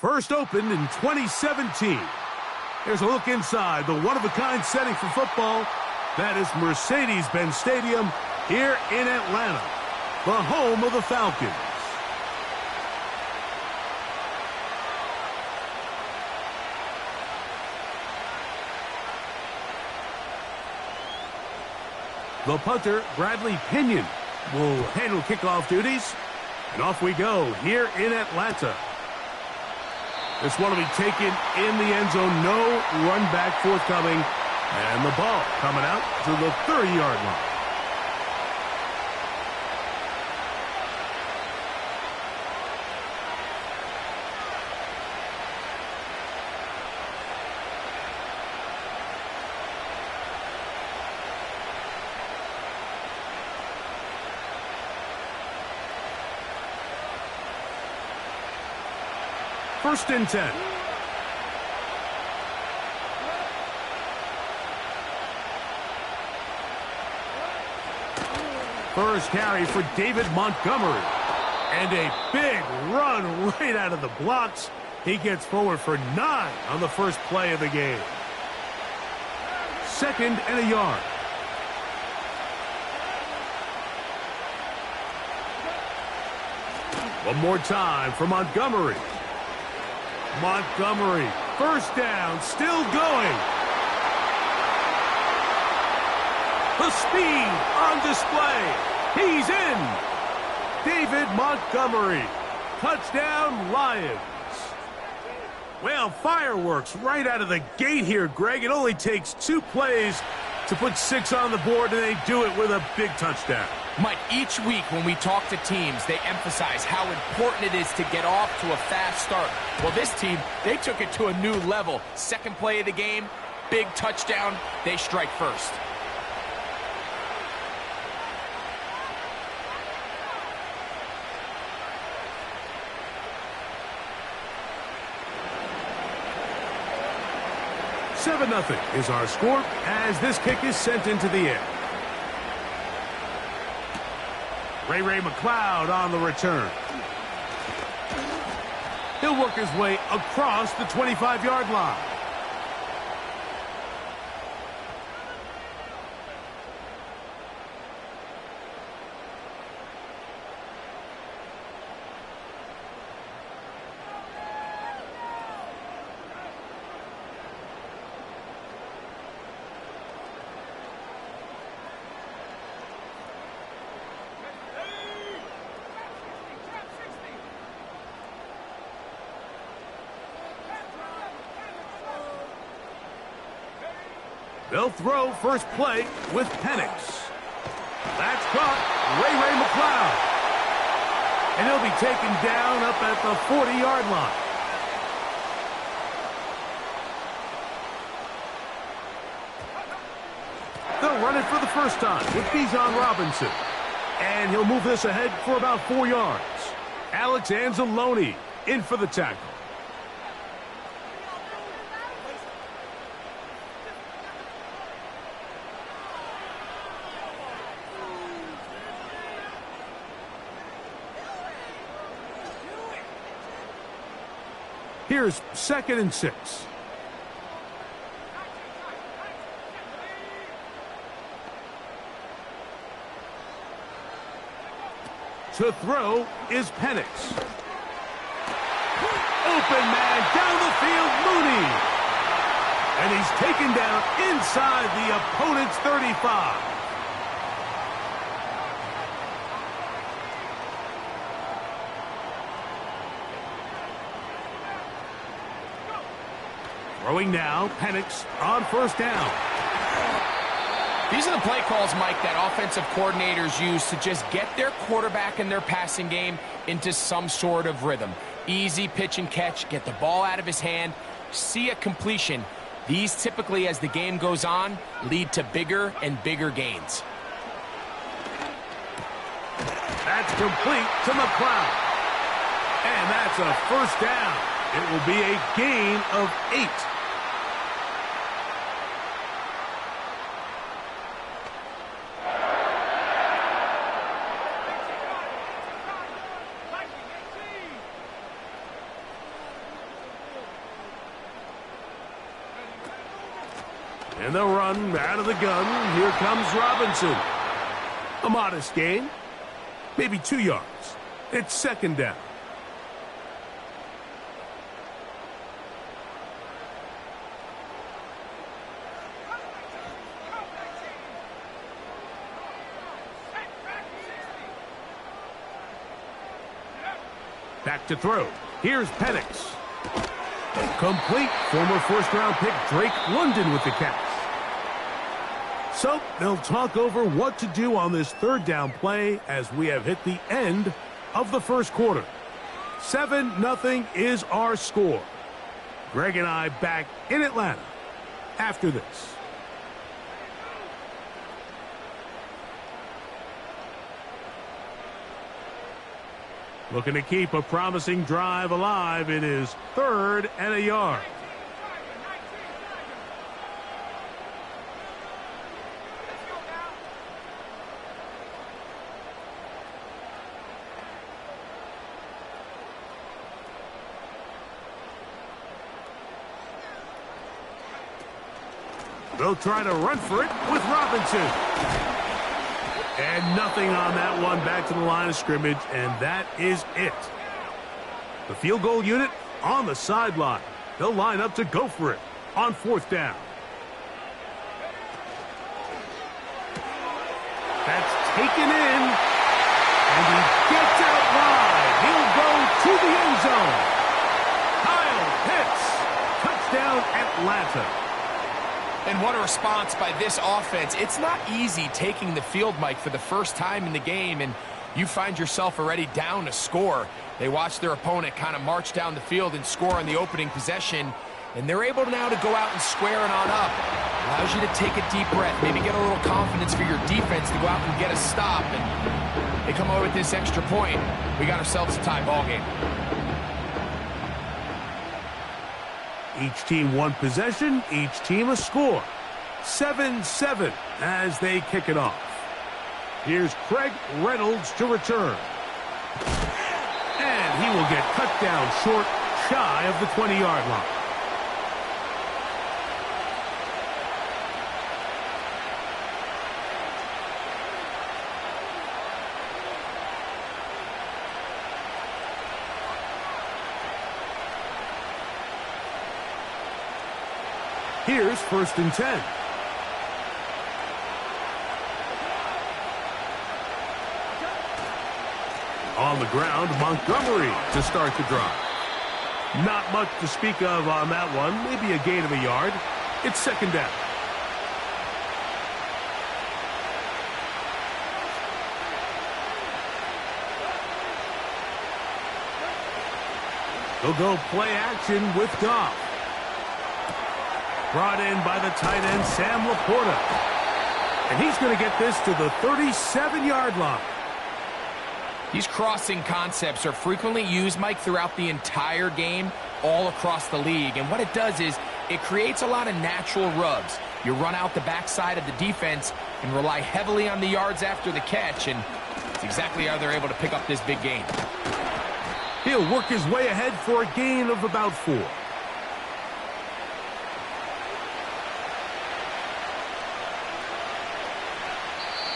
First opened in 2017. Here's a look inside the one-of-a-kind setting for football. That is Mercedes-Benz Stadium here in Atlanta, the home of the Falcons. The punter, Bradley Pinion, will handle kickoff duties. And off we go here in Atlanta. This one will be taken in the end zone. No run back forthcoming. And the ball coming out to the 30-yard line. First and 10. First carry for David Montgomery. And a big run right out of the blocks. He gets forward for 9 on the first play of the game. Second and a yard. One more time for Montgomery. Montgomery, first down, still going. The speed on display. He's in. David Montgomery. Touchdown, Lions. Well, fireworks right out of the gate here, Greg. It only takes 2 plays to put 6 on the board, and they do it with a big touchdown. Mike, each week when we talk to teams, they emphasize how important it is to get off to a fast start. Well, this team, they took it to a new level. Second play of the game, big touchdown, they strike first. Nothing is our score as this kick is sent into the air. Ray McLeod on the return. He'll work his way across the 25-yard line. They'll throw first play with Penix. That's caught. Ray McLeod. And he'll be taken down up at the 40-yard line. They'll run it for the first time with Bijan Robinson. And he'll move this ahead for about 4 yards. Alex Anzalone in for the tackle. Here's 2nd and 6. To throw is Penix. Open man down the field, Mooney. And he's taken down inside the opponent's 35. Throwing now, Penix on first down. These are the play calls, Mike, that offensive coordinators use to just get their quarterback and their passing game into some sort of rhythm. Easy pitch and catch, get the ball out of his hand, see a completion. These typically, as the game goes on, lead to bigger and bigger gains. That's complete to McLeod. And that's a first down. It will be a gain of 8. And they'll run out of the gun. Here comes Robinson. A modest gain. Maybe 2 yards. It's second down. Back to throw. Here's Penix. Complete. Former first-round pick Drake London with the catch. So they'll talk over what to do on this third down play as we have hit the end of the first quarter. 7-0 is our score. Greg and I back in Atlanta after this. Looking to keep a promising drive alive. It is 3rd and a yard. They'll try to run for it with Robinson. And nothing on that one. Back to the line of scrimmage, and that is it. The field goal unit on the sideline. They'll line up to go for it on 4th down. That's taken in, and he gets out wide. He'll go to the end zone. Kyle Pitts, touchdown Atlanta. And what a response by this offense. It's not easy taking the field, Mike, for the first time in the game, and you find yourself already down a score. They watch their opponent kind of march down the field and score on the opening possession, and they're able now to go out and square it on up. Allows you to take a deep breath, maybe get a little confidence for your defense to go out and get a stop, and they come away with this extra point. We got ourselves a tie ball game. Each team one possession, each team a score. 7-7 as they kick it off. Here's Craig Reynolds to return. And he will get cut down short, shy of the 20-yard line. Here's 1st and 10. On the ground, Montgomery to start the drive. Not much to speak of on that one. Maybe a gain of a yard. It's 2nd down. They'll go play action with Goff. Brought in by the tight end, Sam Laporta. And he's going to get this to the 37-yard line. These crossing concepts are frequently used, Mike, throughout the entire game, all across the league. And what it does is it creates a lot of natural rubs. You run out the backside of the defense and rely heavily on the yards after the catch, and it's exactly how they're able to pick up this big gain. He'll work his way ahead for a gain of about 4.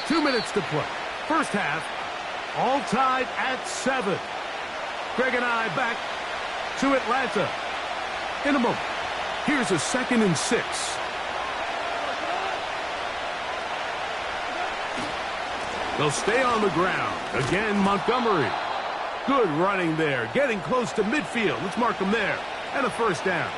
Two minutes to play. First half, all tied at 7. Greg and I back to Atlanta in a moment. Here's a 2nd and 6. They'll stay on the ground. Again, Montgomery. Good running there. Getting close to midfield. Let's mark him there. And a 1st down.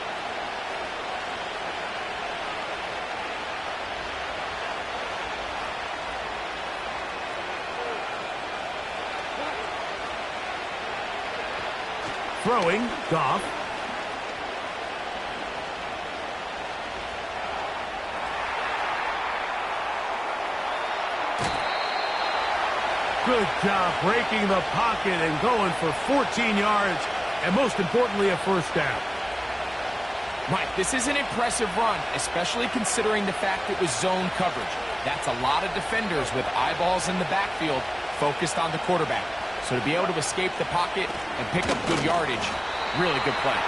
Throwing, Goff. Good job breaking the pocket and going for 14 yards, and most importantly, a 1st down. Mike, this is an impressive run, especially considering the fact it was zone coverage. That's a lot of defenders with eyeballs in the backfield focused on the quarterback. So to be able to escape the pocket and pick up good yardage, really good play.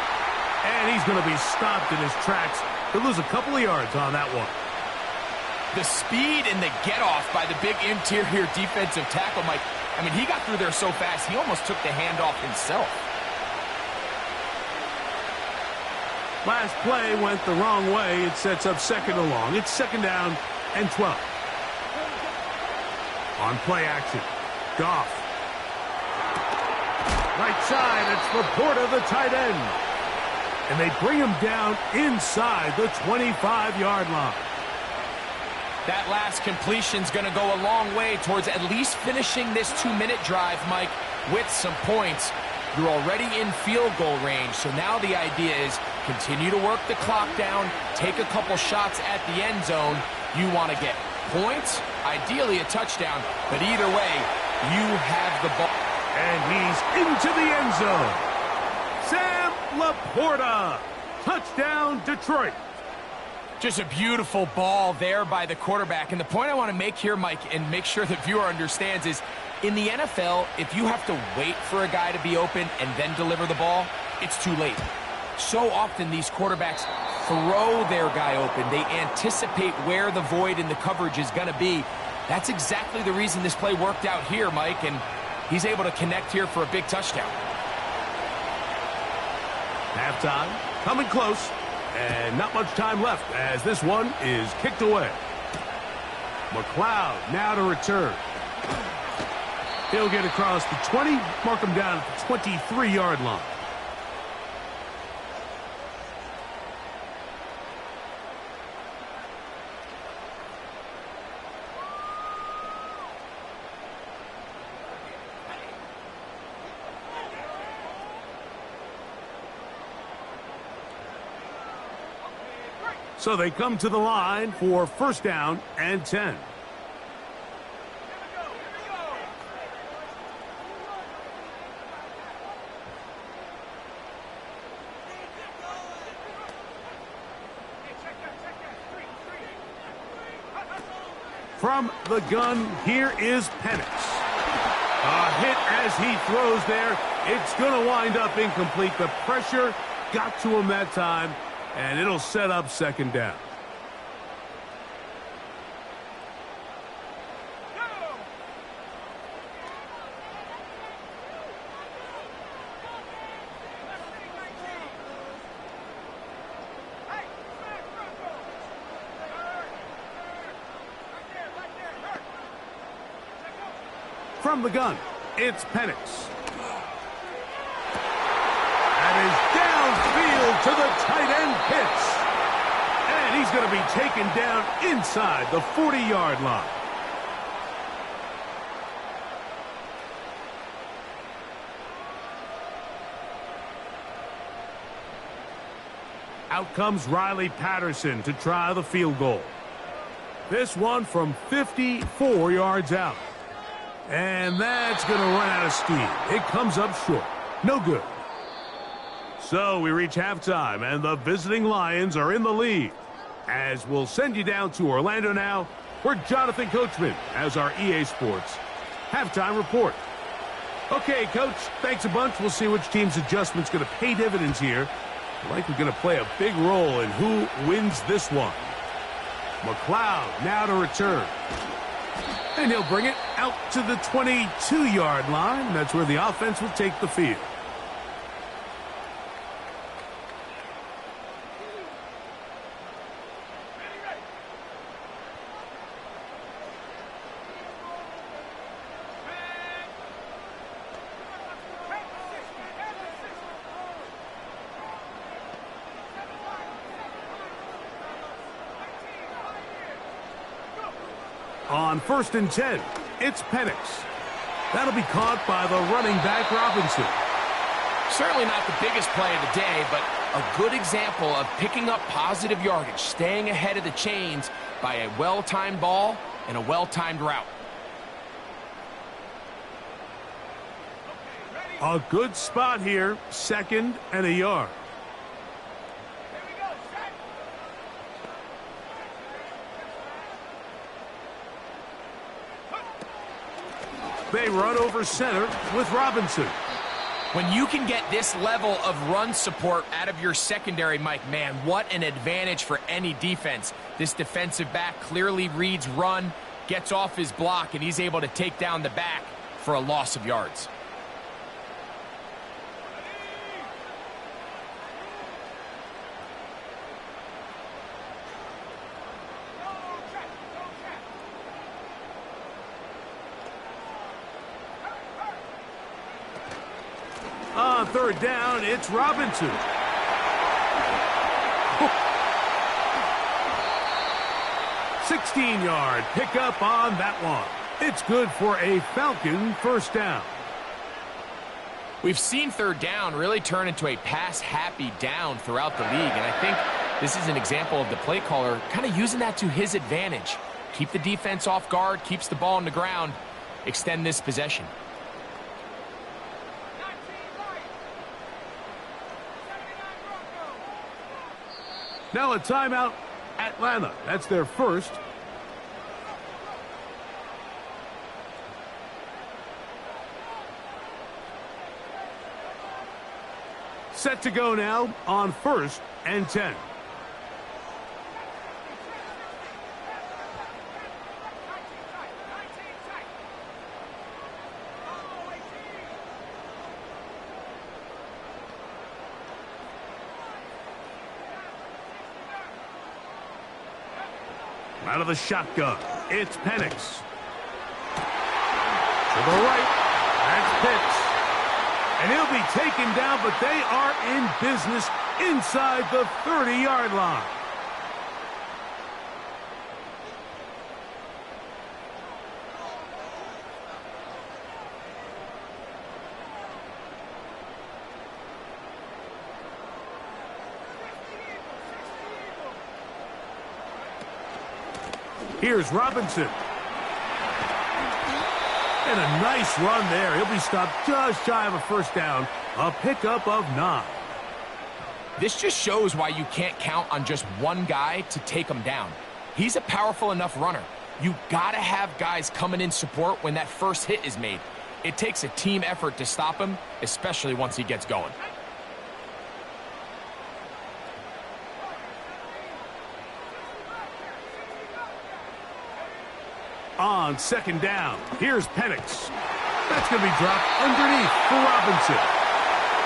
And he's going to be stopped in his tracks to lose a couple of yards on that one. The speed and the get-off by the big interior defensive tackle, Mike. I mean, he got through there so fast, he almost took the handoff himself. Last play went the wrong way. It sets up second and long. It's second down and 12. On play action, Goff. Right side, it's Laporta, the tight end. And they bring him down inside the 25-yard line. That last completion's going to go a long way towards at least finishing this 2-minute drive, Mike, with some points. You're already in field goal range, so now the idea is continue to work the clock down, take a couple shots at the end zone. You want to get points, ideally a touchdown, but either way, you have the ball. And he's into the end zone. Sam Laporta. Touchdown, Detroit. Just a beautiful ball there by the quarterback. And the point I want to make here, Mike, and make sure the viewer understands is, in the NFL, if you have to wait for a guy to be open and then deliver the ball, it's too late. So often these quarterbacks throw their guy open. They anticipate where the void in the coverage is going to be. That's exactly the reason this play worked out here, Mike, and he's able to connect here for a big touchdown. Halftime, coming close, and not much time left as this one is kicked away. McLeod now to return. He'll get across the 20, mark him down at the 23-yard line. So they come to the line for first down and 10. From the gun, here is Penix. A hit as he throws there. It's going to wind up incomplete. The pressure got to him that time, and it'll set up second down. From the gun, it's Penix. That is downfield to the tight end Pitts. And he's going to be taken down inside the 40-yard line. Out comes Riley Patterson to try the field goal. This one from 54 yards out. And that's going to run out of steam. It comes up short. No good. So we reach halftime, and the visiting Lions are in the lead. As we'll send you down to Orlando now, where Jonathan Coachman has our EA Sports halftime report. Okay, Coach, thanks a bunch. We'll see which team's adjustment's going to pay dividends here. Likely going to play a big role in who wins this one. McLeod now to return. And he'll bring it out to the 22-yard line. That's where the offense will take the field. On first and 10, it's Penix. That'll be caught by the running back Robinson. Certainly not the biggest play of the day, but a good example of picking up positive yardage, staying ahead of the chains by a well-timed ball and a well-timed route. A good spot here, second and a yard. They run over center with Robinson. When you can get this level of run support out of your secondary, Mike, man, what an advantage for any defense. This defensive back clearly reads run, gets off his block, and he's able to take down the back for a loss of yards. On third down, it's Robinson. 16-yard pickup on that one. It's good for a Falcon first down. We've seen third down really turn into a pass-happy down throughout the league, and I think this is an example of the play caller kind of using that to his advantage. Keep the defense off guard, keeps the ball on the ground, extend this possession. Now a timeout, Atlanta. That's their first. Set to go now on 1st and 10. Out of the shotgun, it's Penix. To the right, that's Pitts. And he'll be taken down, but they are in business inside the 30-yard line. Here's Robinson. And a nice run there. He'll be stopped just shy of a first down. A pickup of 9. This just shows why you can't count on just one guy to take him down. He's a powerful enough runner. You gotta have guys coming in support when that first hit is made. It takes a team effort to stop him, especially once he gets going. On 2nd down, here's Penix. That's going to be dropped underneath for Robinson.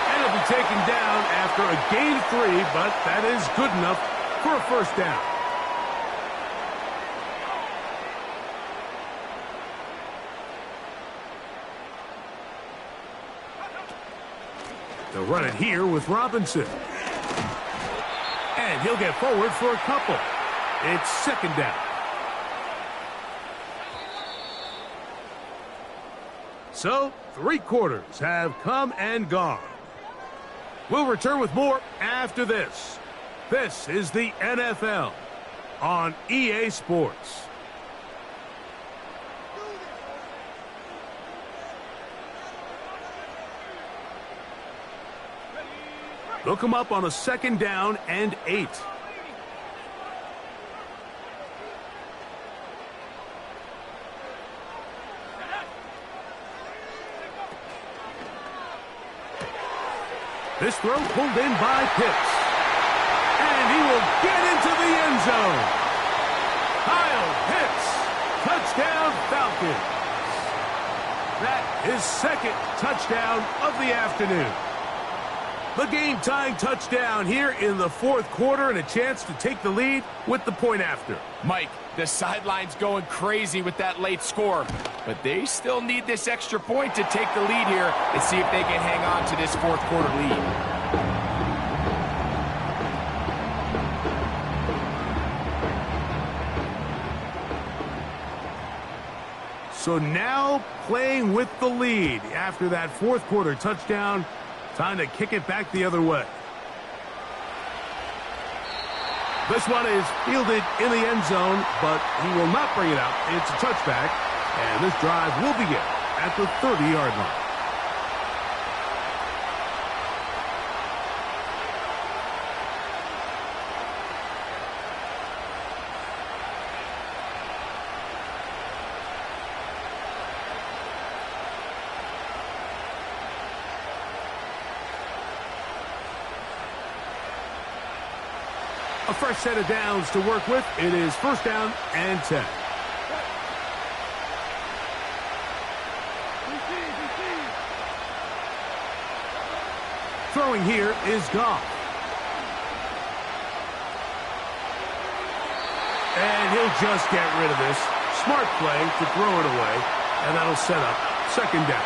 And he'll be taken down after a gain of 3, but that is good enough for a first down. They'll run it here with Robinson. And he'll get forward for a couple. It's 2nd down. So, 3 quarters have come and gone. We'll return with more after this. This is the NFL on EA Sports. Look him up on a 2nd down and 8. This throw pulled in by Pitts. And he will get into the end zone. Kyle Pitts, touchdown Falcons. That is 2nd touchdown of the afternoon. The game-tying touchdown here in the 4th quarter and a chance to take the lead with the point after. Mike, the sideline's going crazy with that late score, but they still need this extra point to take the lead here and see if they can hang on to this 4th quarter lead. So now playing with the lead after that 4th quarter touchdown. Time to kick it back the other way. This one is fielded in the end zone, but he will not bring it out. It's a touchback, and this drive will begin at the 30-yard line. A fresh set of downs to work with. It is first down and 10. Throwing here is Goff. And he'll just get rid of this. Smart play to throw it away, and that'll set up second down.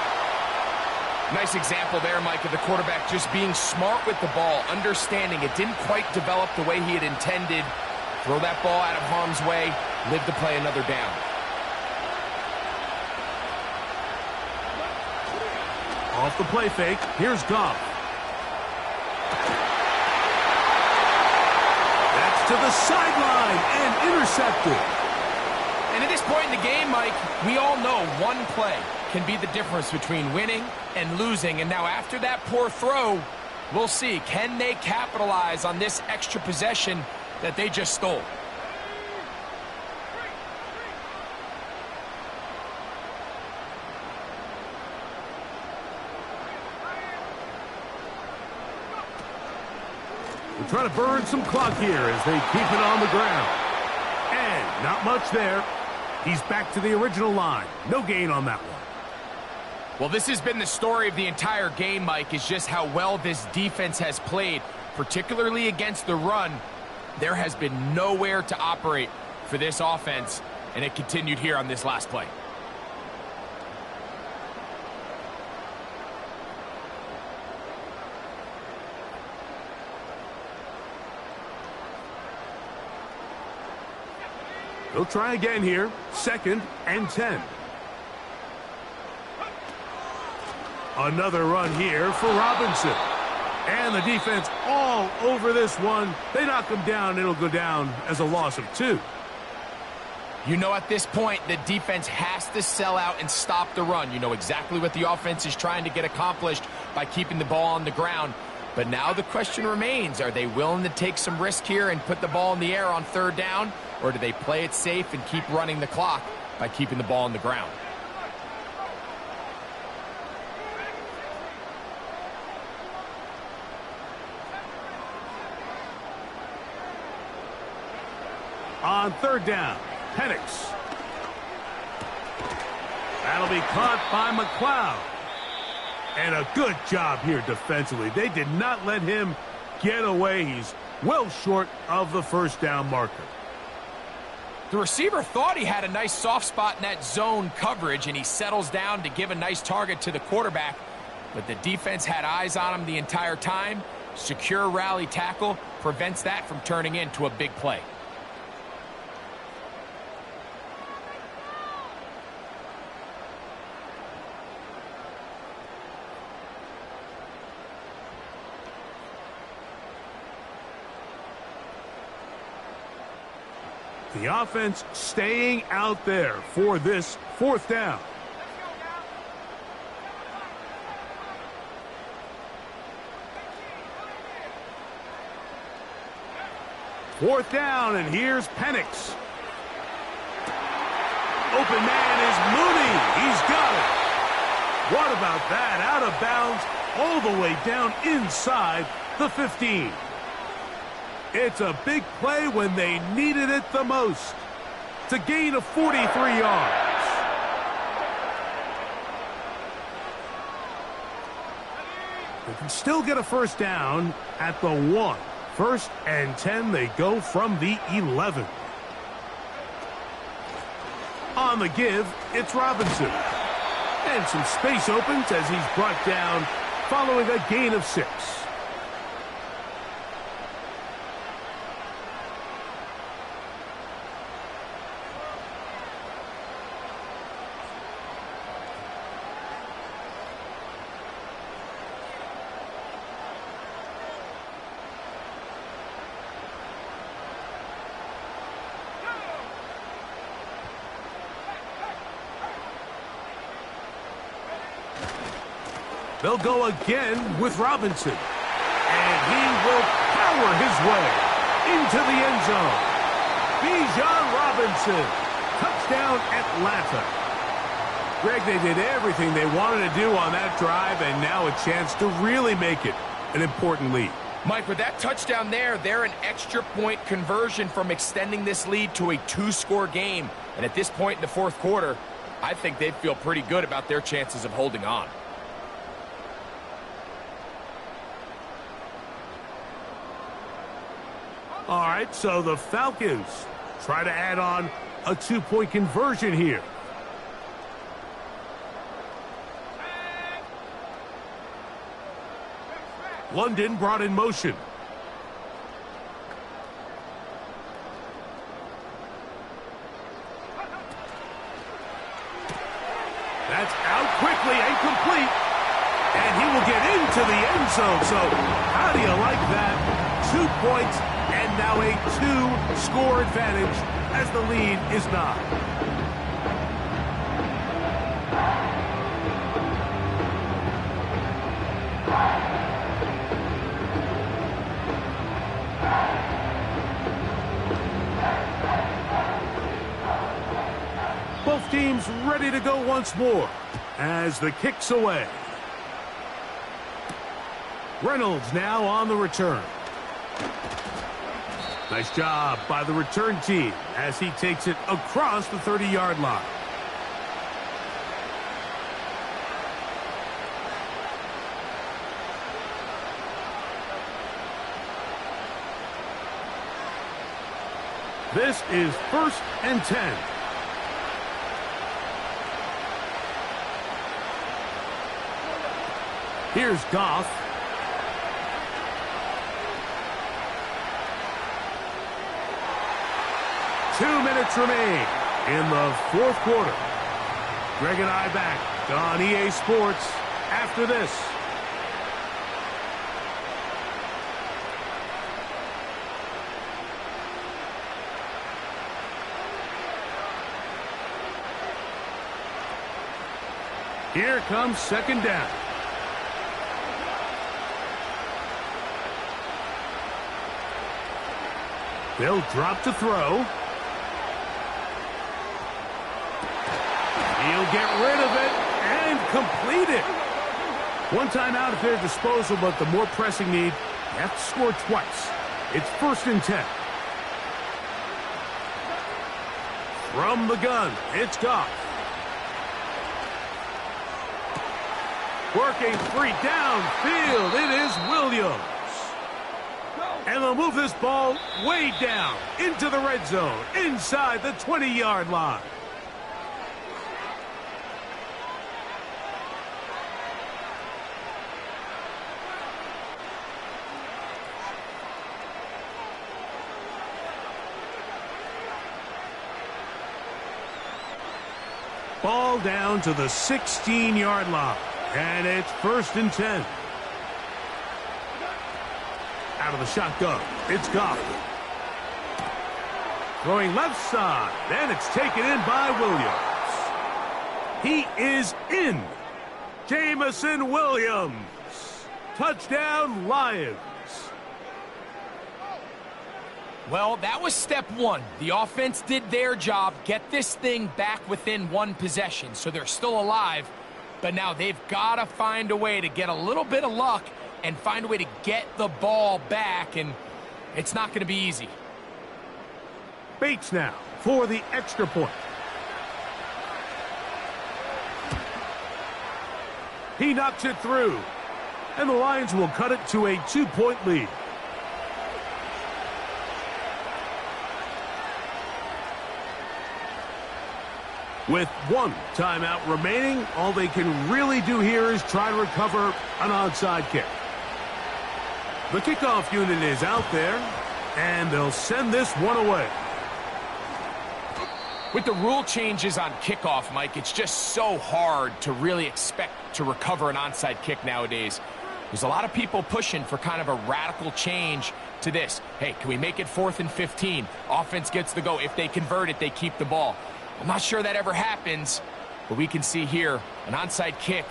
Nice example there, Mike, of the quarterback just being smart with the ball, understanding it didn't quite develop the way he had intended. Throw that ball out of harm's way, live to play another down. Off the play fake, here's Goff. That's to the sideline and intercepted. And at this point in the game, Mike, we all know one play can be the difference between winning and losing. And now after that poor throw, we'll see, can they capitalize on this extra possession that they just stole? They're trying to burn some clock here as they keep it on the ground. And not much there. He's back to the original line. No gain on that one. Well, this has been the story of the entire game, Mike, is just how well this defense has played, particularly against the run. There has been nowhere to operate for this offense, and it continued here on this last play. They'll try again here. Second and 10. Another run here for Robinson. And the defense all over this one. They knock him down. It'll go down as a loss of 2. You know, at this point, the defense has to sell out and stop the run. You know exactly what the offense is trying to get accomplished by keeping the ball on the ground. But now the question remains, are they willing to take some risk here and put the ball in the air on third down? Or do they play it safe and keep running the clock by keeping the ball on the ground? On third down, Penix. That'll be caught by McLeod. And a good job here defensively. They did not let him get away. He's well short of the first down marker. The receiver thought he had a nice soft spot in that zone coverage, and he settles down to give a nice target to the quarterback. But the defense had eyes on him the entire time. Secure rally tackle prevents that from turning into a big play. The offense staying out there for this fourth down. Fourth down, and here's Penix. Open man is Mooney. He's got it. What about that? Out of bounds all the way down inside the 15. It's a big play when they needed it the most. It's a gain of 43 yards. They can still get a first down at the 1. First and 10, they go from the 11. On the give, it's Robinson. And some space opens as he's brought down following a gain of 6. They'll go again with Robinson. And he will power his way into the end zone. Bijan Robinson. Touchdown, Atlanta. Greg, they did everything they wanted to do on that drive, and now a chance to really make it an important lead. Mike, with that touchdown there, they're an extra point conversion from extending this lead to a 2-score game. And at this point in the fourth quarter, I think they'd feel pretty good about their chances of holding on. All right, so the Falcons try to add on a 2-point conversion here. London brought in motion. That's out quickly and complete. And he will get into the end zone. So how do you like that? 2 points and now a 2-score advantage as the lead is 9. Both teams ready to go once more as the kick's away. Reynolds now on the return. Nice job by the return team as he takes it across the 30-yard line. This is 1st and 10. Here's Goff. Two minutes remain in the fourth quarter. Greg and I back on EA Sports after this. Here comes 2nd down. They'll drop to throw. He'll get rid of it and complete it. One timeout at their disposal, but the more pressing need, they have to score twice. It's 1st and 10. From the gun, it's Goff. Working free downfield, it is Williams. And they'll move this ball way down into the red zone, inside the 20-yard line. Ball down to the 16-yard line, and it's 1st and 10. Out of the shotgun, it's Goff. Throwing left side, and it's taken in by Williams. He is in. Jamison Williams. Touchdown, Lions. Well, that was step one. The offense did their job, get this thing back within one possession, so they're still alive. But now they've got to find a way to get a little bit of luck and find a way to get the ball back, and it's not going to be easy. Bates now for the extra point. He knocks it through, and the Lions will cut it to a 2-point lead. With one timeout remaining, all they can really do here is try to recover an onside kick. The kickoff unit is out there, and they'll send this one away. With the rule changes on kickoff, Mike, it's just so hard to really expect to recover an onside kick nowadays. There's a lot of people pushing for kind of a radical change to this. Hey, can we make it 4th and 15? Offense gets the go. If they convert it, they keep the ball. I'm not sure that ever happens, but we can see here an onside kick,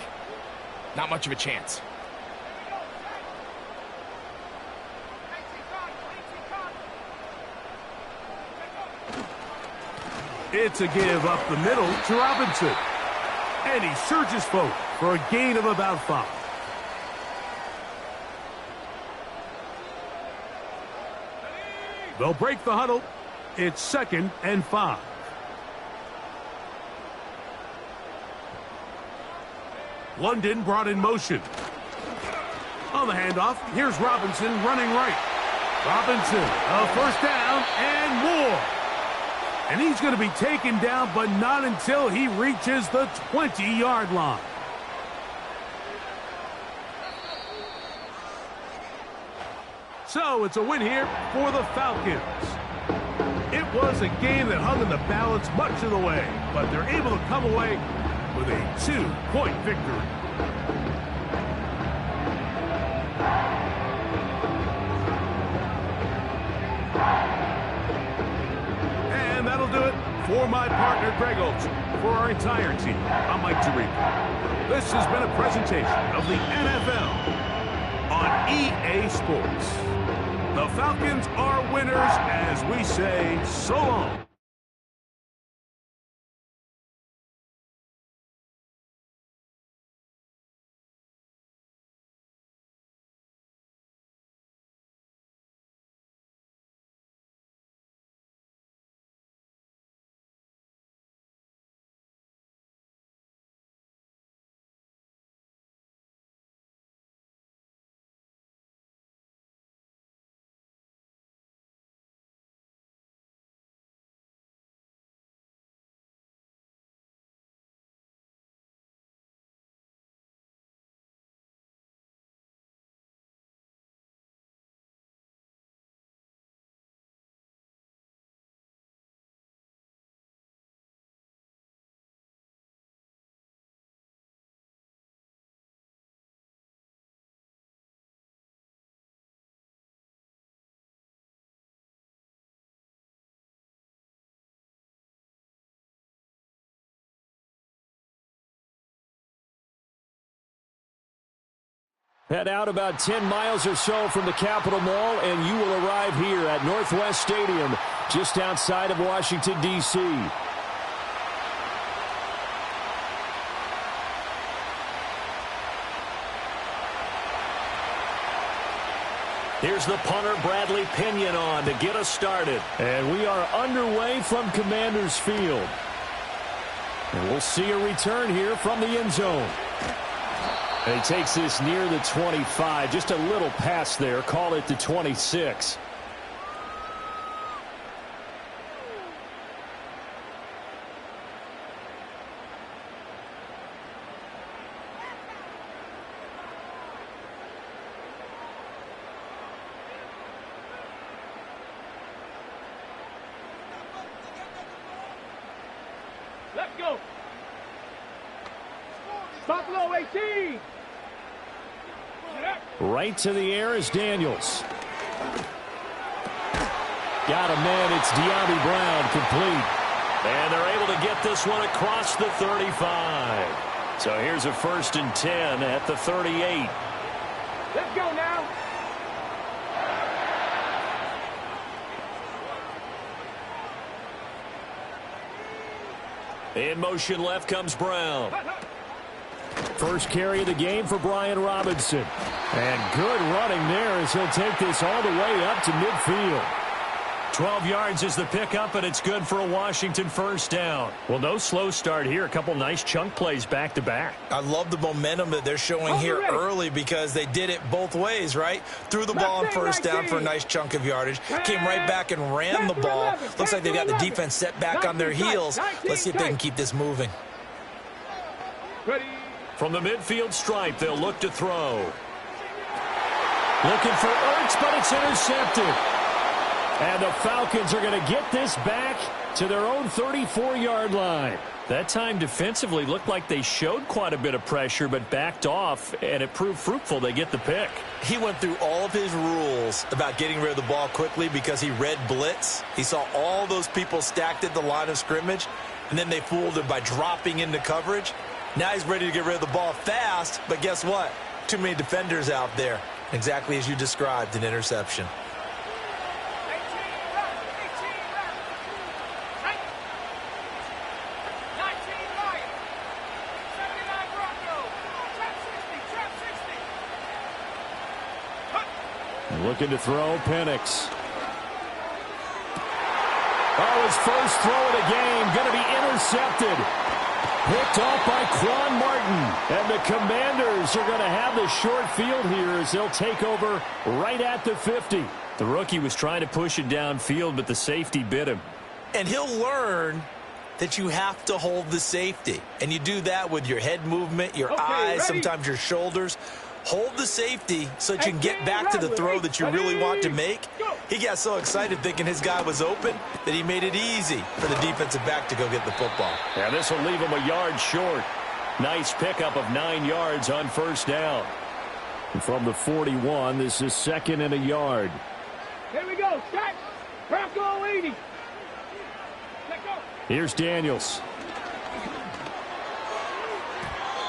not much of a chance. It's a give up the middle to Robinson. And he surges forward for a gain of about 5. They'll break the huddle. It's 2nd and 5. London brought in motion. On the handoff, here's Robinson running right. Robinson, a first down and more. And he's going to be taken down, but not until he reaches the 20-yard line. So it's a win here for the Falcons. It was a game that hung in the balance much of the way, but they're able to come away with a 2-point victory. And that'll do it for my partner, Greg Olson. For our entire team, I'm Mike Tirico. This has been a presentation of the NFL on EA Sports. The Falcons are winners as we say so long. Head out about 10 miles or so from the Capitol Mall, and you will arrive here at Northwest Stadium, just outside of Washington, D.C. Here's the punter, Bradley Pinion, on to get us started. And we are underway from Commander's Field. And we'll see a return here from the end zone. And he takes this near the 25, just a little pass there, call it the 26. Let's go. Buffalo 18. Right to the air is Daniels. Got a man. It's De'Ami Brown, complete. And they're able to get this one across the 35. So here's a 1st and 10 at the 38. Let's go now. In motion left comes Brown. First carry of the game for Brian Robinson. And good running there as he'll take this all the way up to midfield. 12 yards is the pickup, and it's good for a Washington first down. Well, no slow start here. A couple nice chunk plays back-to-back. I love the momentum that they're showing here early because they did it both ways, right? Threw the ball on first down for a nice chunk of yardage. Came right back and ran the ball. Looks like they got the defense set back on their heels. Let's see if they can keep this moving. From the midfield stripe, they'll look to throw. Looking for Ertz, but it's intercepted. And the Falcons are going to get this back to their own 34-yard line. That time defensively looked like they showed quite a bit of pressure, but backed off, and it proved fruitful. They get the pick. He went through all of his rules about getting rid of the ball quickly because he read blitz. He saw all those people stacked at the line of scrimmage, and then they fooled him by dropping into coverage. Now he's ready to get rid of the ball fast, but guess what? Too many defenders out there. Exactly as you described, an interception. Looking to throw, Penix. Oh, his first throw of the game going to be intercepted. Picked off by Quan Martin. And the Commanders are going to have the short field here as they'll take over right at the 50. The rookie was trying to push it downfield, but the safety bit him. And he'll learn that you have to hold the safety. And you do that with your head movement, your eyes, sometimes your shoulders. Hold the safety so that you can get back to the throw that you really want to make. He got so excited thinking his guy was open that he made it easy for the defensive back to go get the football. Yeah, this will leave him a yard short. Nice pickup of 9 yards on first down. And from the 41, this is 2nd and a yard. Here we go. Set. Bronco 80. Let go. Here's Daniels.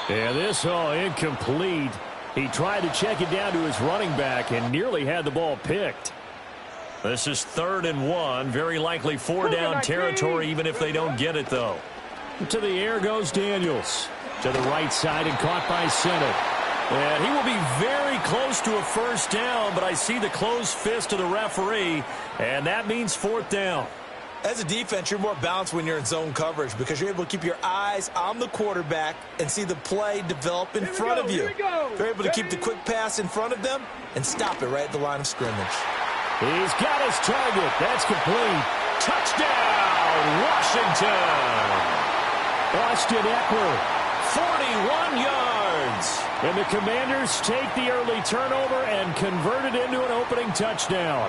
And this all incomplete. He tried to check it down to his running back and nearly had the ball picked. This is 3rd and 1. Very likely 4-down territory even if they don't get it, though. To the air goes Daniels. To the right side and caught by Senate. And he will be very close to a first down, but I see the closed fist of the referee, and that means 4th down. As a defense, you're more balanced when you're in zone coverage because you're able to keep your eyes on the quarterback and see the play develop in front of you. You're able to keep the quick pass in front of them and stop it right at the line of scrimmage. He's got his target. That's complete. Touchdown, Washington. Austin Eckler, 41 yards. And the Commanders take the early turnover and convert it into an opening touchdown.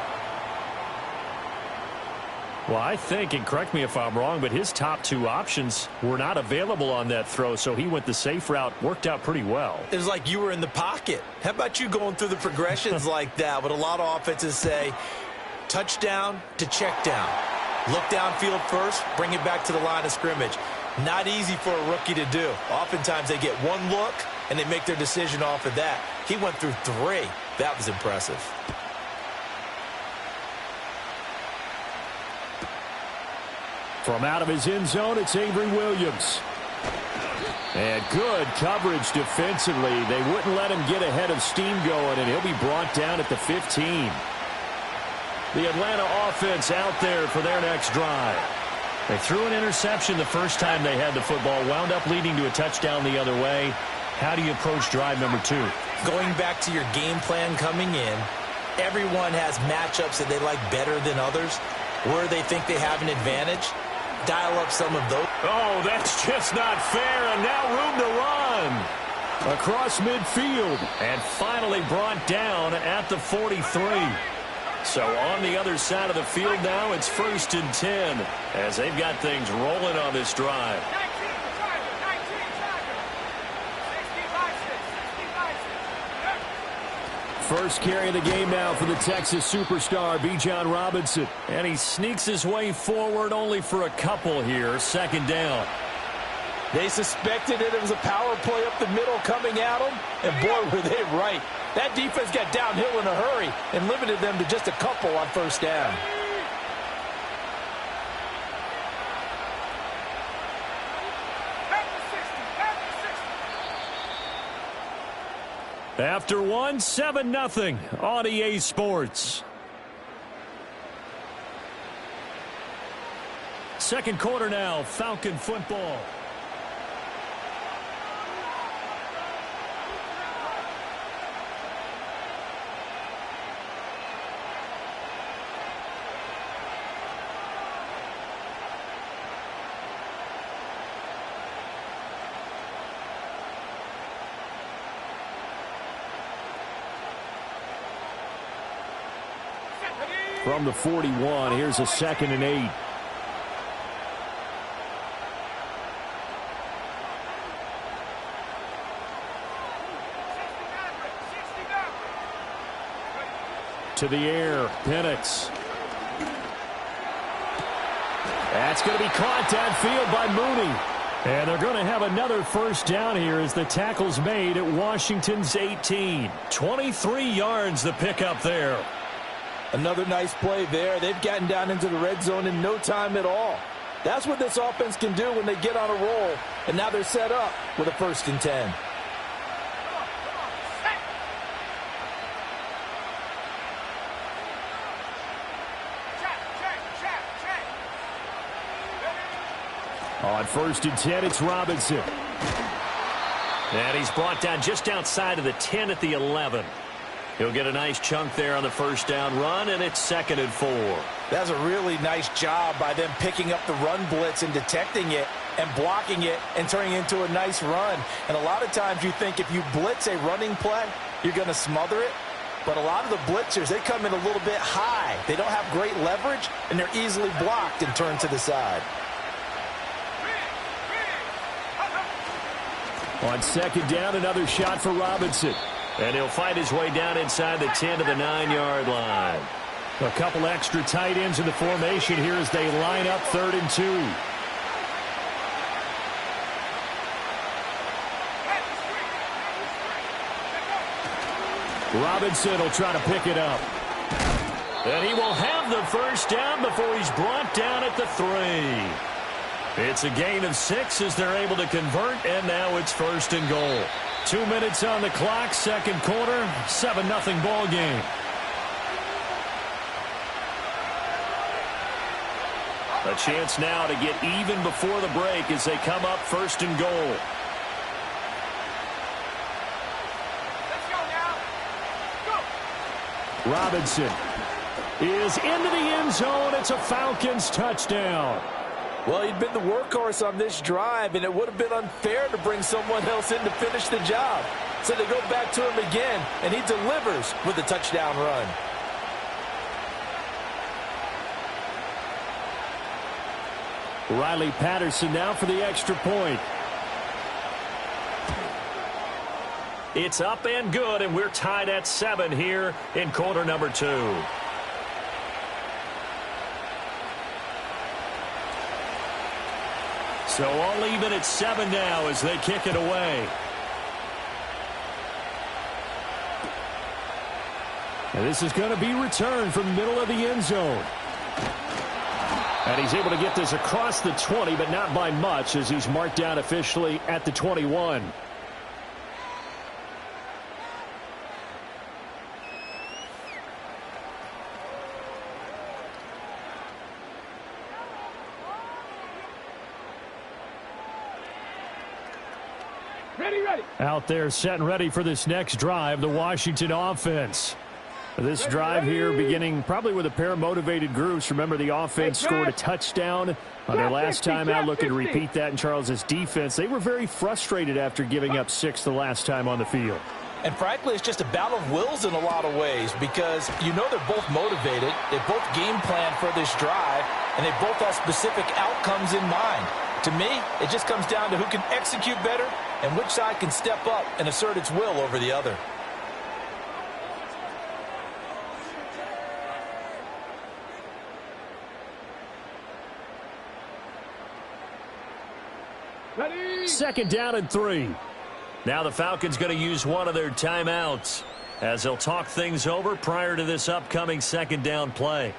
Well, I think, and correct me if I'm wrong, but his top 2 options were not available on that throw, so he went the safe route. Worked out pretty well. It was like you were in the pocket. How about you going through the progressions like that? What a lot of offenses say, touchdown to check down. Look downfield first, bring it back to the line of scrimmage. Not easy for a rookie to do. Oftentimes they get one look, and they make their decision off of that. He went through 3. That was impressive. From out of his end zone, it's Avery Williams. And good coverage defensively. They wouldn't let him get ahead of steam going, and he'll be brought down at the 15. The Atlanta offense out there for their next drive. They threw an interception the first time they had the football, wound up leading to a touchdown the other way. How do you approach drive number 2? Going back to your game plan coming in, everyone has matchups that they like better than others, where they think they have an advantage. Dial up some of those. Oh, that's just not fair, and now room to run. Across midfield, and finally brought down at the 43. So on the other side of the field now, it's 1st and 10, as they've got things rolling on this drive. First carry of the game now for the Texas superstar, Bijan Robinson. And he sneaks his way forward only for a couple here. 2nd down. They suspected it was a power play up the middle coming at them, and boy, were they right. That defense got downhill in a hurry and limited them to just a couple on first down. After one, 7-0 on EA Sports. Second quarter now, Falcon football. From the 41, here's a 2nd and 8. To the air, Penix. That's going to be caught downfield by Mooney. And they're going to have another first down here as the tackle's made at Washington's 18. 23 yards the pickup there. Another nice play there. They've gotten down into the red zone in no time at all. That's what this offense can do when they get on a roll. And now they're set up with a 1st and 10. On 1st and 10, it's Robinson. And he's brought down just outside of the 10 at the 11. He'll get a nice chunk there on the first down run, and it's 2nd and 4. That's a really nice job by them picking up the run blitz and detecting it and blocking it and turning it into a nice run. And a lot of times you think if you blitz a running play, you're going to smother it. But a lot of the blitzers, they come in a little bit high. They don't have great leverage, and they're easily blocked and turned to the side. On 2nd down, another shot for Robinson. And he'll fight his way down inside the 10 to the 9-yard line. A couple extra tight ends in the formation here as they line up 3rd and 2. Robinson will try to pick it up. And he will have the first down before he's brought down at the 3. It's a gain of 6 as they're able to convert, and now it's 1st and goal. 2 minutes on the clock, 2nd quarter, 7-0 ball game. A chance now to get even before the break as they come up 1st and goal. Let's go now. Go. Robinson is into the end zone. It's a Falcons touchdown. Well, he'd been the workhorse on this drive, and it would have been unfair to bring someone else in to finish the job. So they go back to him again, and he delivers with a touchdown run. Riley Patterson now for the extra point. It's up and good, and we're tied at 7 here in quarter number 2. So all even at 7 now as they kick it away. And this is going to be returned from the middle of the end zone. And he's able to get this across the 20, but not by much as he's marked down officially at the 21. Ready. Out there set and ready for this next drive, the Washington offense. This drive here beginning probably with a pair of motivated groups. Remember, the offense scored a touchdown on their last time out. Looking to repeat that in Charles's defense. They were very frustrated after giving up 6 the last time on the field. And frankly, it's just a battle of wills in a lot of ways because you know they're both motivated. They both game plan for this drive, and they both have specific outcomes in mind. To me, it just comes down to who can execute better and which side can step up and assert its will over the other. Ready. 2nd down and 3. Now the Falcons going to use one of their timeouts as they'll talk things over prior to this upcoming 2nd down play.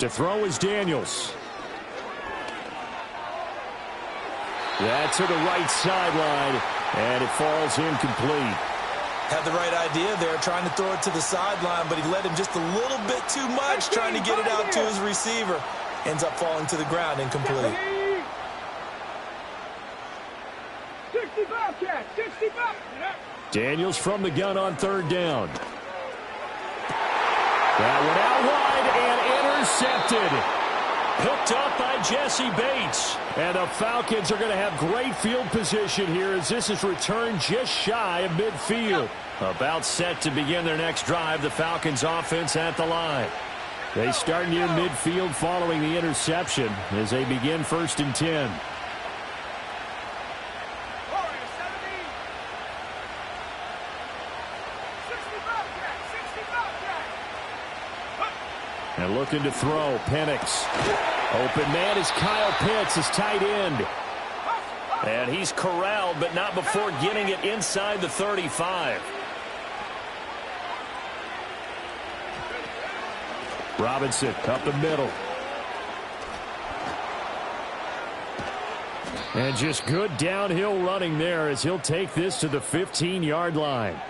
To throw is Daniels. That's to the right sideline, and it falls incomplete. Had the right idea there, trying to throw it to the sideline, but he led him just a little bit too much, trying to get it out to his receiver. Ends up falling to the ground incomplete. 65 catch, 65. Daniels from the gun on 3rd down. That one out wide and intercepted. Picked up by Jesse Bates. And the Falcons are going to have great field position here as this is returned just shy of midfield. About set to begin their next drive, the Falcons offense at the line. They start near midfield following the interception as they begin 1st and 10. And looking to throw, Penix. Open man is Kyle Pitts, his tight end. And he's corralled, but not before getting it inside the 35. Robinson up the middle. And just good downhill running there as he'll take this to the 15-yard line.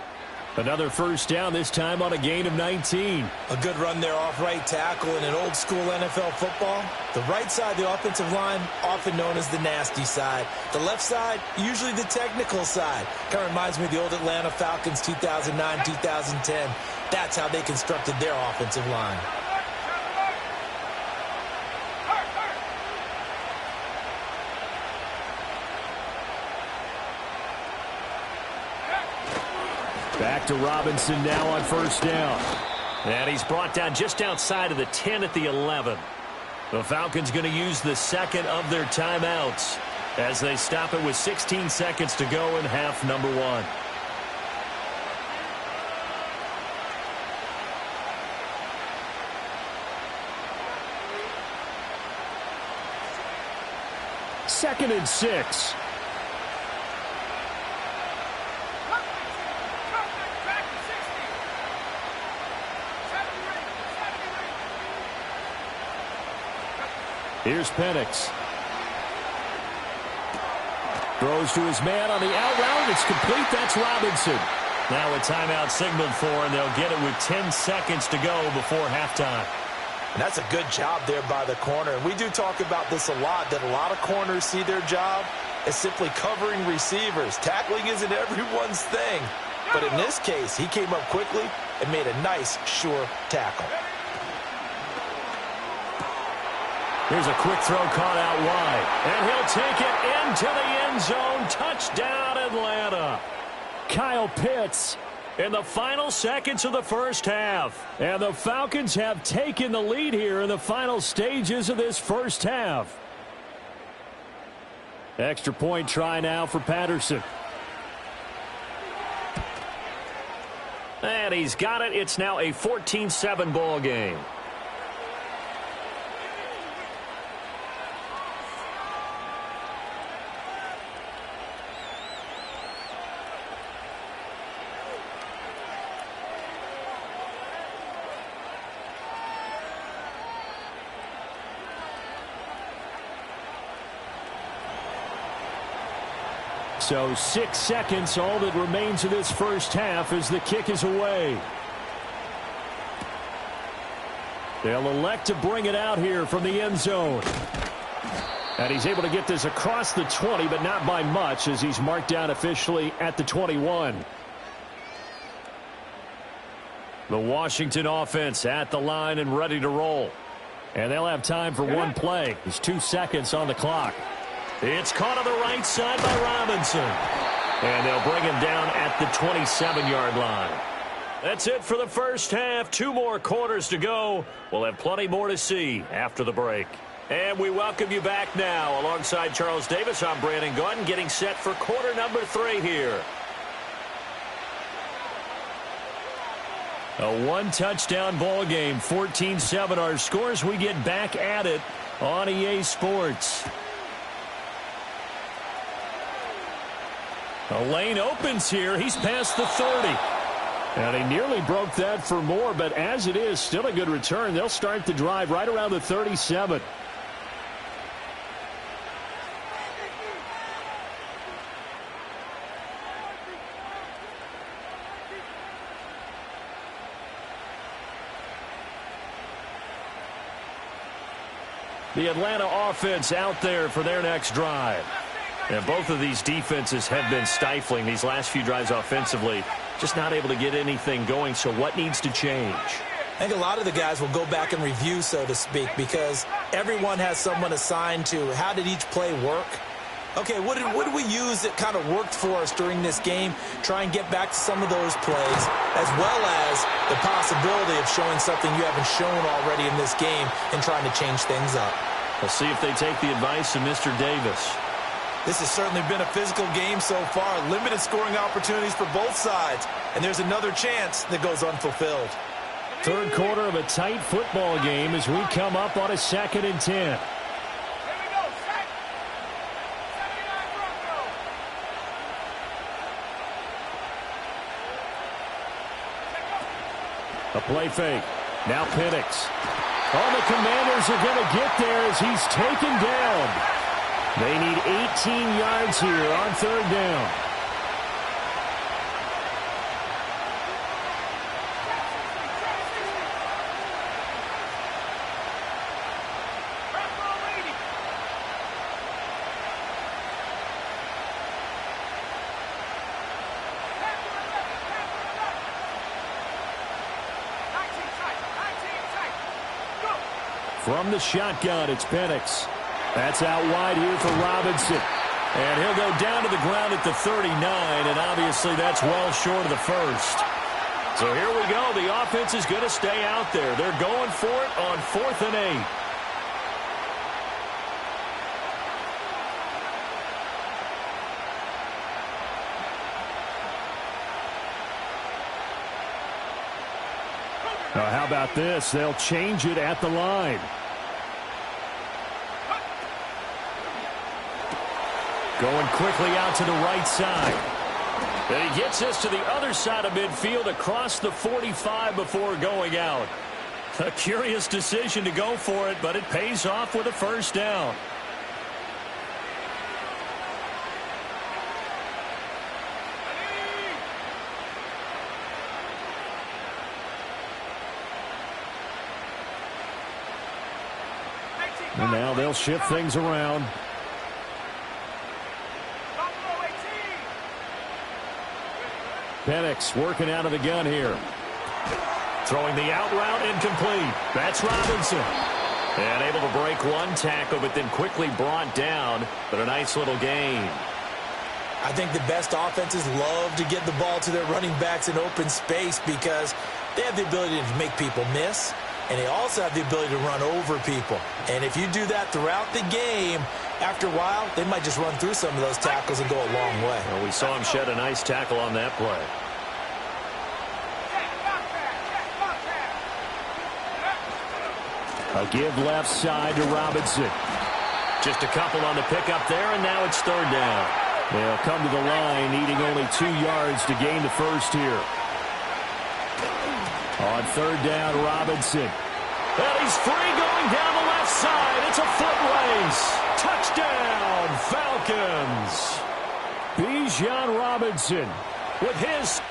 Another first down, this time on a gain of 19. A good run there off right tackle in an old-school NFL football. The right side of the offensive line, often known as the nasty side. The left side, usually the technical side. Kind of reminds me of the old Atlanta Falcons 2009, 2010. That's how they constructed their offensive line. Back to Robinson now on first down. And he's brought down just outside of the 10 at the 11. The Falcons going to use the second of their timeouts as they stop it with 16 seconds to go in half number one. Second and 6. Here's Penix. Throws to his man on the out route. It's complete. That's Robinson. Now a timeout signaled for, and they'll get it with 10 seconds to go before halftime. And that's a good job there by the corner. And we do talk about this a lot, that a lot of corners see their job as simply covering receivers. Tackling isn't everyone's thing. But in this case, he came up quickly and made a nice, sure tackle. Here's a quick throw caught out wide. And he'll take it into the end zone. Touchdown, Atlanta. Kyle Pitts in the final seconds of the first half. And the Falcons have taken the lead here in the final stages of this first half. Extra point try now for Patterson. And he's got it. It's now a 14-7 ball game. So 6 seconds, all that remains of this first half as the kick is away. They'll elect to bring it out here from the end zone. And he's able to get this across the 20, but not by much as he's marked down officially at the 21. The Washington offense at the line and ready to roll. And they'll have time for one play. There's 2 seconds on the clock. It's caught on the right side by Robinson. And they'll bring him down at the 27-yard line. That's it for the first half. 2 more quarters to go. We'll have plenty more to see after the break. And we welcome you back now. Alongside Charles Davis, I'm Brandon Gaudin, getting set for quarter number 3 here. A 1-touchdown ball game, 14-7 our scores. We get back at it on EA Sports. A lane opens here. He's past the 30. And he nearly broke that for more, but as it is, still a good return. They'll start the drive right around the 37. The Atlanta offense out there for their next drive. And both of these defenses have been stifling these last few drives offensively. Just not able to get anything going, so what needs to change? I think a lot of the guys will go back and review, so to speak, because everyone has someone assigned to how did each play work. Okay, what did we use that kind of worked for us during this game? Try and get back to some of those plays, as well as the possibility of showing something you haven't shown already in this game and trying to change things up. We'll see if they take the advice of Mr. Davis. This has certainly been a physical game so far. Limited scoring opportunities for both sides. And there's another chance that goes unfulfilled. Third quarter of a tight football game as we come up on a 2nd and 10. A play fake. Now Penix. Oh, the Commanders are going to get there as he's taken down. They need 18 yards here on third down. From the shotgun, it's Penix. That's out wide here for Robinson. And he'll go down to the ground at the 39, and obviously that's well short of the first. So here we go. The offense is going to stay out there. They're going for it on 4th and 8. Now, how about this? They'll change it at the line. Going quickly out to the right side. And he gets us to the other side of midfield across the 45 before going out. A curious decision to go for it, but it pays off with a first down. And now they'll shift things around. Penix working out of the gun here. Throwing the out route incomplete. That's Robinson. And able to break one tackle, but then quickly brought down. But a nice little gain. I think the best offenses love to get the ball to their running backs in open space because they have the ability to make people miss, and they also have the ability to run over people. And if you do that throughout the game, after a while, they might just run through some of those tackles and go a long way. Well, we saw him shed a nice tackle on that play. A give left side to Robinson. Just a couple on the pickup there, and now it's third down. They'll come to the line, needing only 2 yards to gain the first here. On third down, Robinson. And he's free going down the left side. It's a foot race. Touchdown, Falcons. Bijan Robinson with his...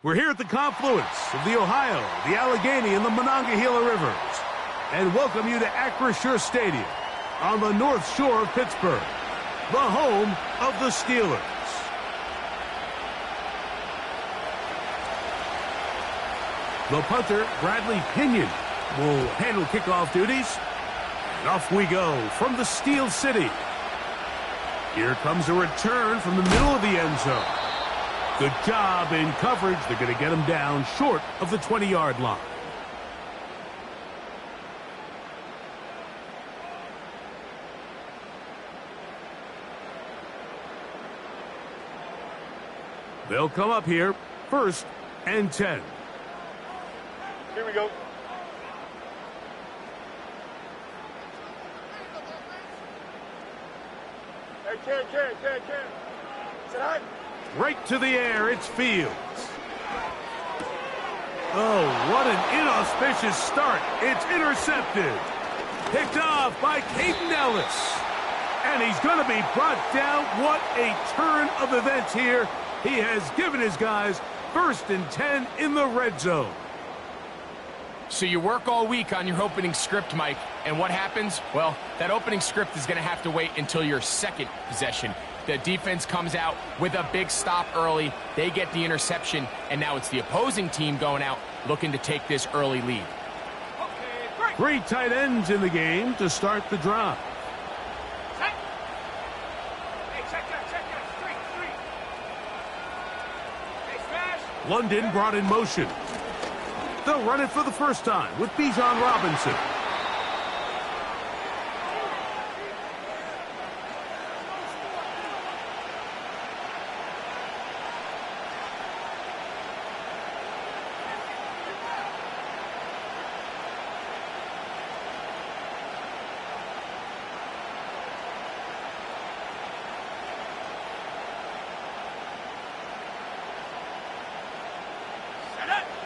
We're here at the confluence of the Ohio, the Allegheny, and the Monongahela Rivers, and welcome you to Acrisure Stadium on the North Shore of Pittsburgh, the home of the Steelers. The punter, Bradley Pinion, will handle kickoff duties. And off we go from the Steel City. Here comes a return from the middle of the end zone. Good job in coverage. They're going to get him down short of the 20-yard line. They'll come up here, 1st and 10. Here we go. Hey, Ken. Say hi. Right to the air, it's Fields. Oh, what an inauspicious start. It's intercepted. Picked off by Caden Ellis. And he's going to be brought down. What a turn of events here. He has given his guys 1st and 10 in the red zone. So you work all week on your opening script, Mike, and what happens? Well, that opening script is going to have to wait until your second possession. The defense comes out with a big stop early. They get the interception, and now it's the opposing team going out looking to take this early lead. Three tight ends in the game to start the drive. London brought in motion. They'll run it for the first time with Bijan Robinson.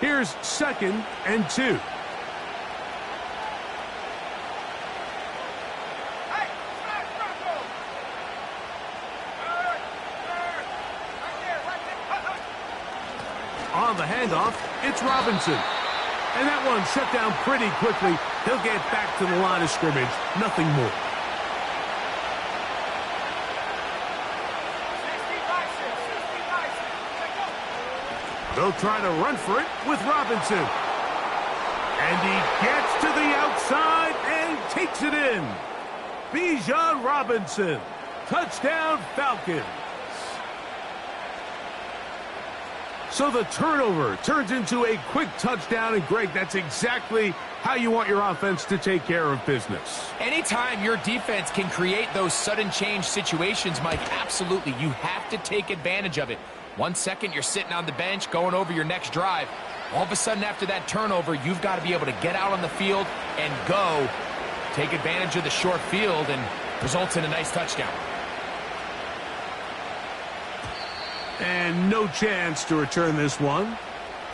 Here's 2nd and 2. On the handoff, it's Robinson. And that one shut down pretty quickly. He'll get back to the line of scrimmage. Nothing more. They'll try to run for it with Robinson. And he gets to the outside and takes it in. Bijan Robinson. Touchdown, Falcons. So the turnover turns into a quick touchdown. And, Greg, that's exactly how you want your offense to take care of business. Anytime your defense can create those sudden change situations, Mike, absolutely, you have to take advantage of it. 1 second, you're sitting on the bench, going over your next drive. All of a sudden, after that turnover, you've got to be able to get out on the field and go. Take advantage of the short field, and results in a nice touchdown. And no chance to return this one.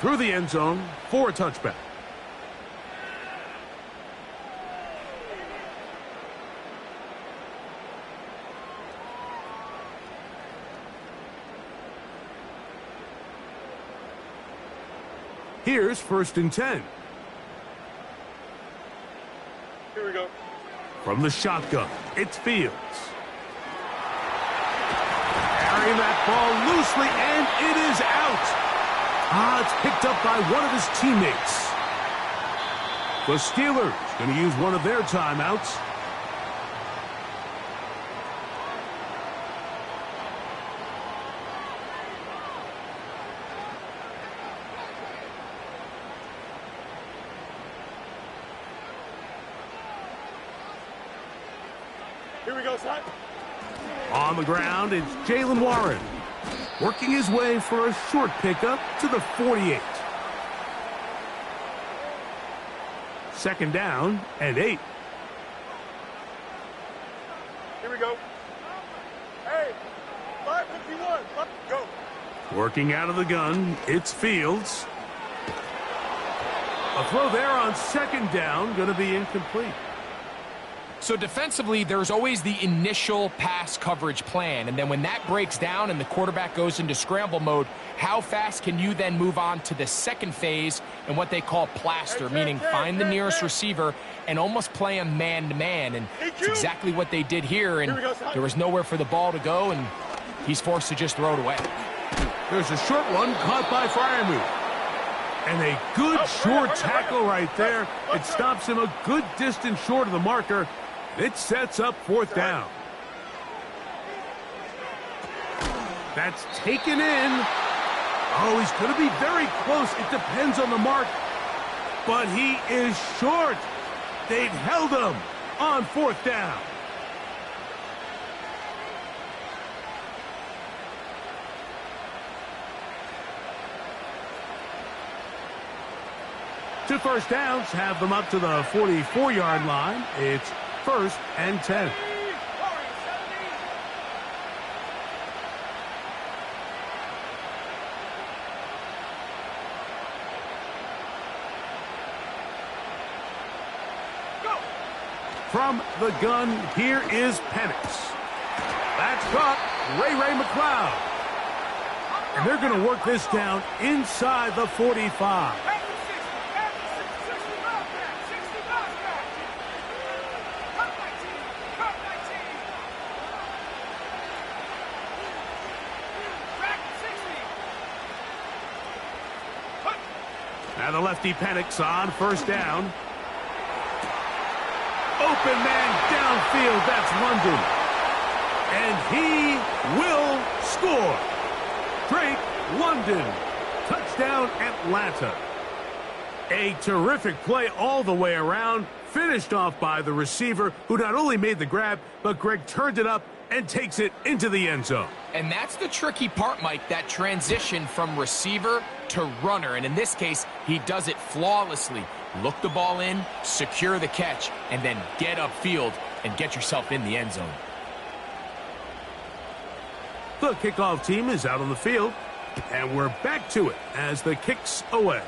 Through the end zone for a touchback. Here's 1st and 10. Here we go. From the shotgun, it's Fields. Carrying that ball loosely, and it is out. It's picked up by one of his teammates. The Steelers going to use one of their timeouts. Here we go, son. On the ground, it's Jalen Warren. Working his way for a short pickup to the 48. 2nd down and 8. Here we go. Hey, 551. Go. Working out of the gun, it's Fields. A throw there on 2nd down, going to be incomplete. So defensively, there's always the initial pass coverage plan, and then when that breaks down and the quarterback goes into scramble mode, how fast can you then move on to the second phase and what they call plaster, meaning find the nearest receiver and almost play him man-to-man, and it's exactly what they did here, and there was nowhere for the ball to go, and he's forced to just throw it away. There's a short one caught by Fryermuth. And a good short tackle right there. It stops him a good distance short of the marker. It sets up 4th down. That's taken in. Oh, he's going to be very close. It depends on the mark. But he is short. They've held him on 4th down. Two first downs have them up to the 44-yard line. It's 1st and 10. From the gun, here is Penix. That's caught. Ray McLeod. And they're going to work this down inside the 45. Now the lefty panics on first down. Open man downfield, that's London. And he will score. Drake London. Touchdown, Atlanta. A terrific play all the way around. Finished off by the receiver, who not only made the grab, but Greg turned it up and takes it into the end zone. And that's the tricky part, Mike, that transition from receiver to runner. And in this case, he does it flawlessly. Look the ball in, secure the catch, and then get upfield and get yourself in the end zone. The kickoff team is out on the field, and we're back to it as the kick's away.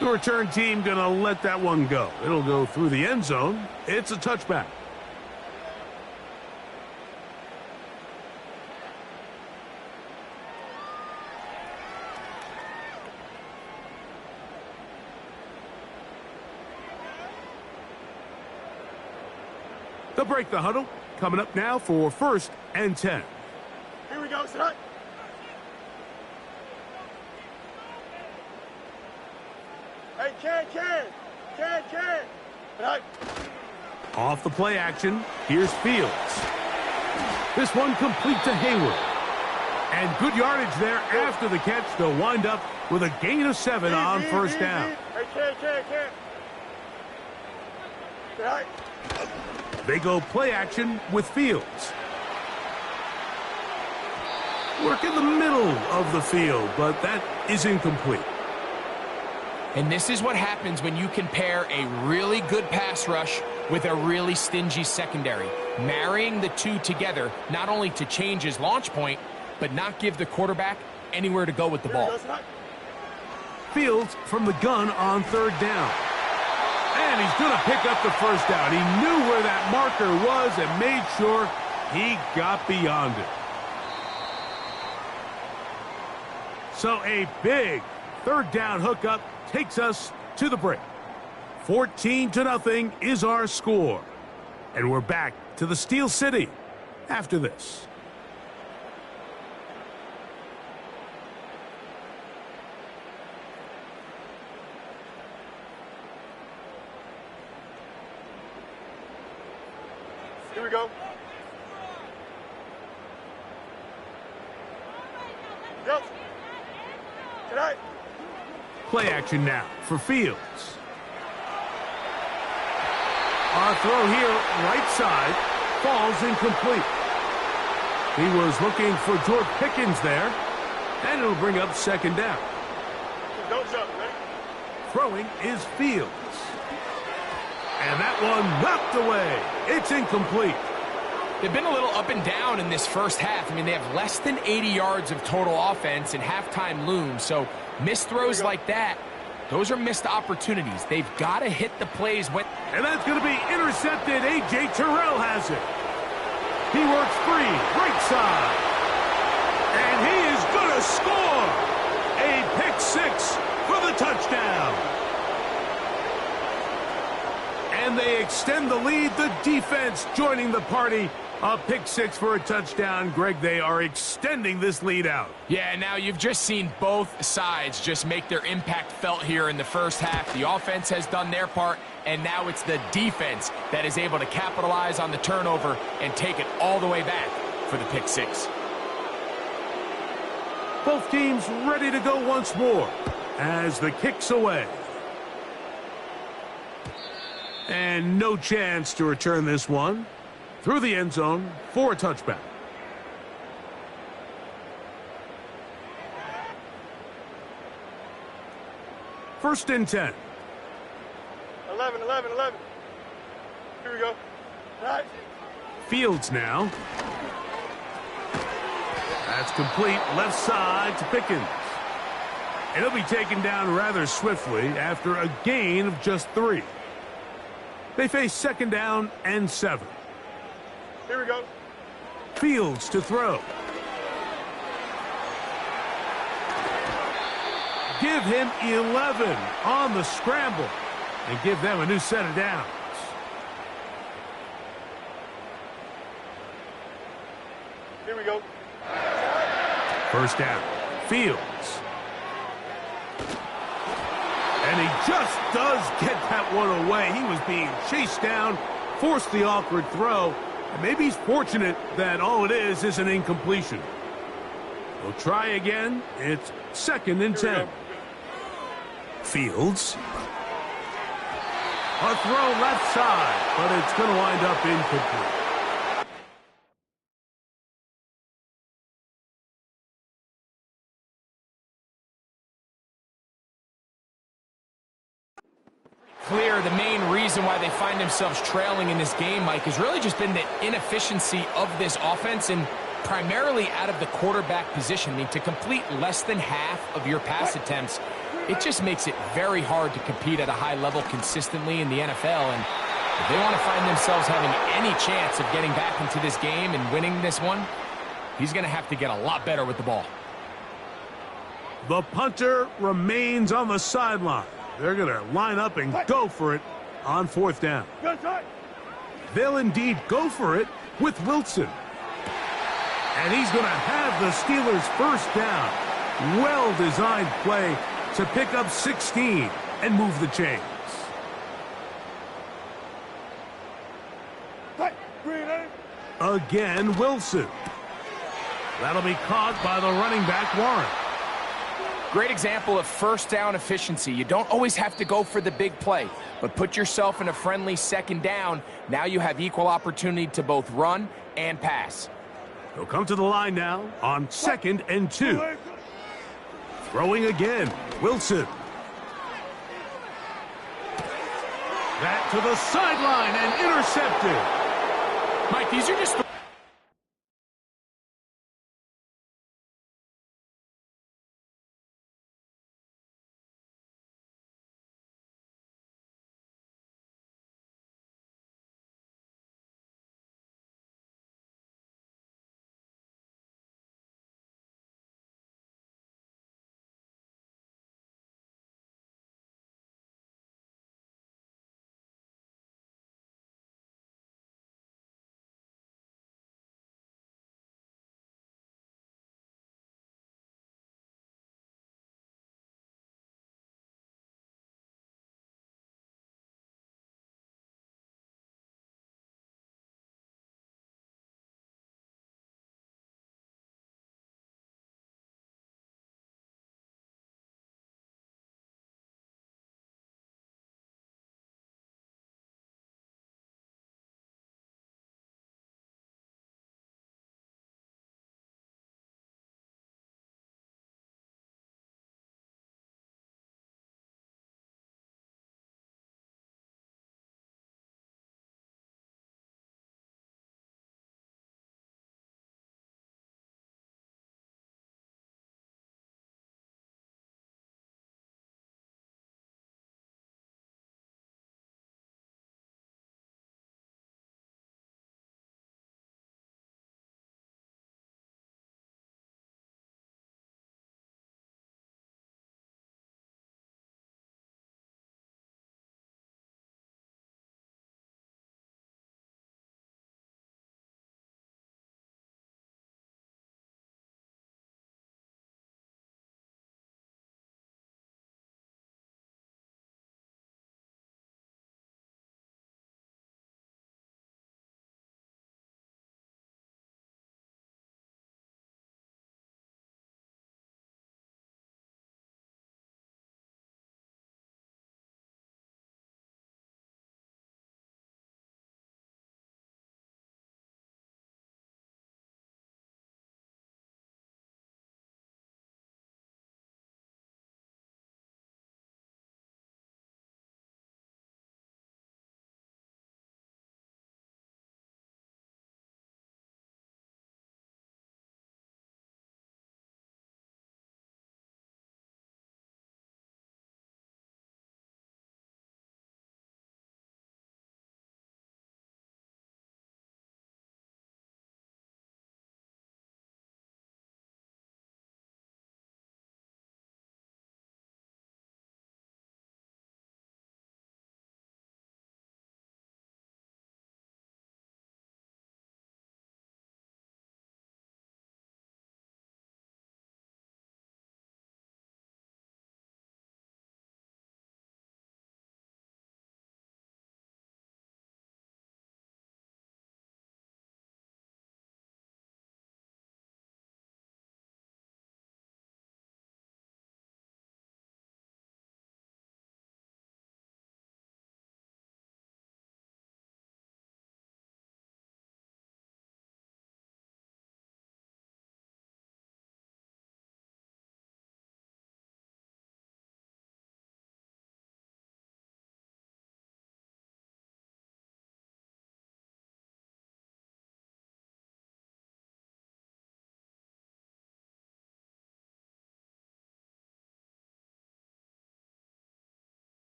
The return team going to let that one go. It'll go through the end zone. It's a touchback. They'll break the huddle. Coming up now for 1st and 10. Here we go, son. Hey, can. Right. Off the play action, here's Fields. This one complete to Hayward. And good yardage there after the catch. They'll wind up with a gain of 7 on first down. Hey, can. Right. They go play action with Fields. Work in the middle of the field, but that is incomplete. And this is what happens when you can pair a really good pass rush with a really stingy secondary. Marrying the two together, not only to change his launch point, but not give the quarterback anywhere to go with the ball. Fields from the gun on 3rd down. And he's going to pick up the first down. He knew where that marker was and made sure he got beyond it. So a big 3rd down hookup takes us to the break. 14-0 is our score. And we're back to the Steel City after this. Here we go. Go. Tonight. Play action now for Fields. Our throw here, right side, falls incomplete. He was looking for George Pickens there, and it'll bring up 2nd down. Don't jump, man. Throwing is Fields. And that one knocked away. It's incomplete. They've been a little up and down in this first half. I mean, they have less than 80 yards of total offense and halftime looms. So missed throws like that, those are missed opportunities. They've got to hit the plays when... And that's going to be intercepted. A.J. Terrell has it. He works free, right side. And he is going to score. A pick 6 for the touchdown. And they extend the lead. The defense joining the party. A pick 6 for a touchdown. Greg, they are extending this lead out. Yeah, now you've just seen both sides just make their impact felt here in the first half. The offense has done their part, and now it's the defense that is able to capitalize on the turnover and take it all the way back for the pick 6. Both teams ready to go once more as the kick's away. And no chance to return this one through the end zone for a touchback. First and 10. 11. Here we go. Right. Fields now. That's complete. Left side to Pickens. And he'll be taken down rather swiftly after a gain of just 3. They face 2nd down and 7. Here we go. Fields to throw. Give him 11 on the scramble and give them a new set of downs. Here we go. First down. Fields. just does get that one away. He was being chased down, forced the awkward throw, and maybe he's fortunate that all it is an incompletion. We'll try again. It's 2nd and 10. Fields. A throw left side, but it's going to wind up incomplete. Clear the main reason why they find themselves trailing in this game, Mike, has really just been the inefficiency of this offense and primarily out of the quarterback position. I mean, to complete less than half of your pass attempts, it just makes it very hard to compete at a high level consistently in the NFL. And if they want to find themselves having any chance of getting back into this game and winning this one, he's going to have to get a lot better with the ball. The punter remains on the sideline. They're going to line up and go for it on 4th down. They'll indeed go for it with Wilson. And he's going to have the Steelers' 1st down. Well-designed play to pick up 16 and move the chains. Again, Wilson. That'll be caught by the running back, Warren. Great example of 1st down efficiency. You don't always have to go for the big play, but put yourself in a friendly 2nd down. Now you have equal opportunity to both run and pass. They'll come to the line now on 2nd and 2. Throwing again, Wilson. That to the sideline and intercepted. Mike, these are just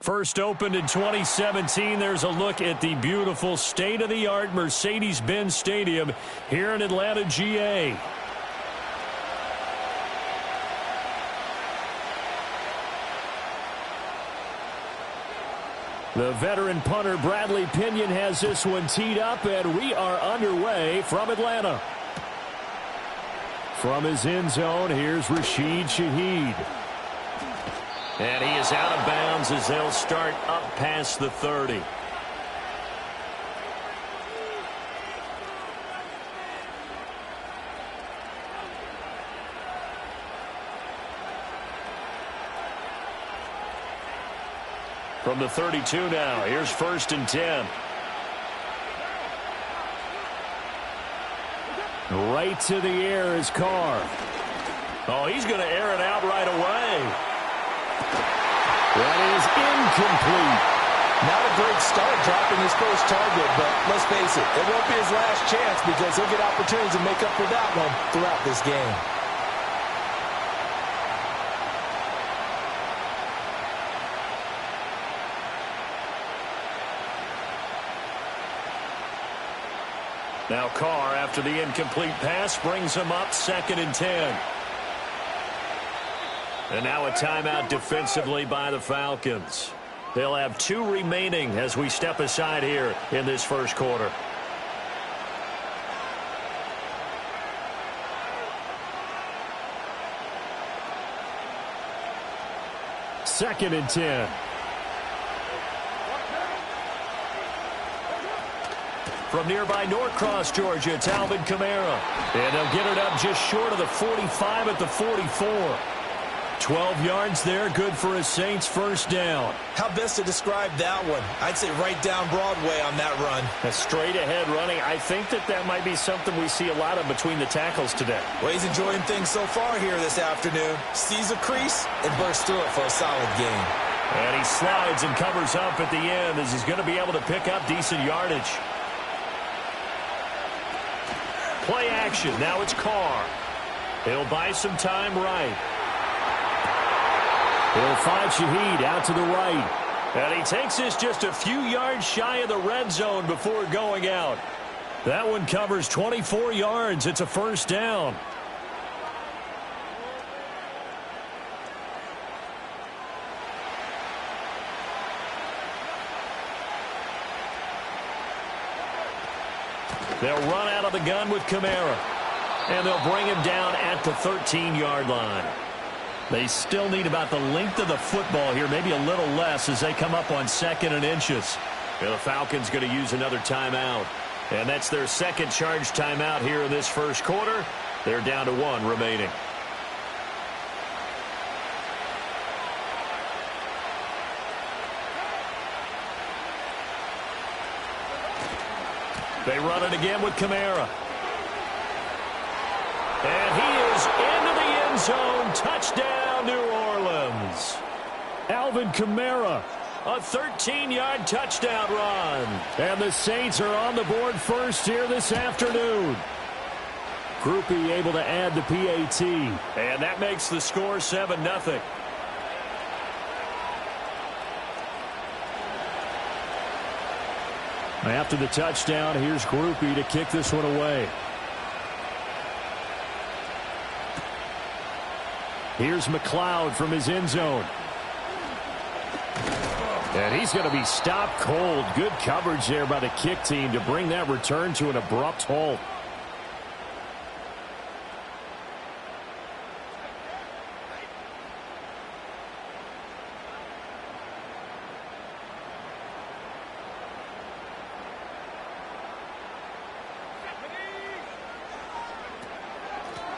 First opened in 2017, there's a look at the beautiful state-of-the-art Mercedes-Benz Stadium here in Atlanta, GA. The veteran punter Bradley Pinion has this one teed up, and we are underway from Atlanta. From his end zone, here's Rashid Shaheed. And he is out of bounds as they'll start up past the 30. From the 32 now, here's 1st and 10. Right to the air is Carr. Oh, he's going to air it out right away. That is incomplete. Not a great start dropping his first target, but let's face it, it won't be his last chance because he'll get opportunities to make up for that one throughout this game. Now Carr, after the incomplete pass, brings him up 2nd and 10. And now a timeout defensively by the Falcons. They'll have 2 remaining as we step aside here in this first quarter. Second and 10. From nearby Norcross, Georgia, it's Alvin Kamara. And they'll get it up just short of the 45 at the 44. 12 yards there, good for a Saints first down. How best to describe that one? I'd say right down Broadway on that run. A straight ahead running. I think that might be something we see a lot of between the tackles today. Well, he's enjoying things so far here this afternoon. Sees a crease and bursts through it for a solid gain. And he slides and covers up at the end as he's going to be able to pick up decent yardage. Play action. Now it's Carr. He'll buy some time right. He'll find Shaheed out to the right. And he takes this just a few yards shy of the red zone before going out. That one covers 24 yards. It's a first down. They'll run out of the gun with Kamara. And they'll bring him down at the 13-yard line. They still need about the length of the football here, maybe a little less as they come up on 2nd and inches. And the Falcons going to use another timeout. And that's their second charge timeout here in this first quarter. They're down to 1 remaining. They run it again with Kamara. And he is into the end zone. Touchdown, New Orleans. Alvin Kamara, a 13-yard touchdown run. And the Saints are on the board first here this afternoon. Groupie able to add the PAT. And that makes the score 7-0. After the touchdown, here's Groupie to kick this one away. Here's McLeod from his end zone. And he's going to be stopped cold. Good coverage there by the kick team to bring that return to an abrupt halt.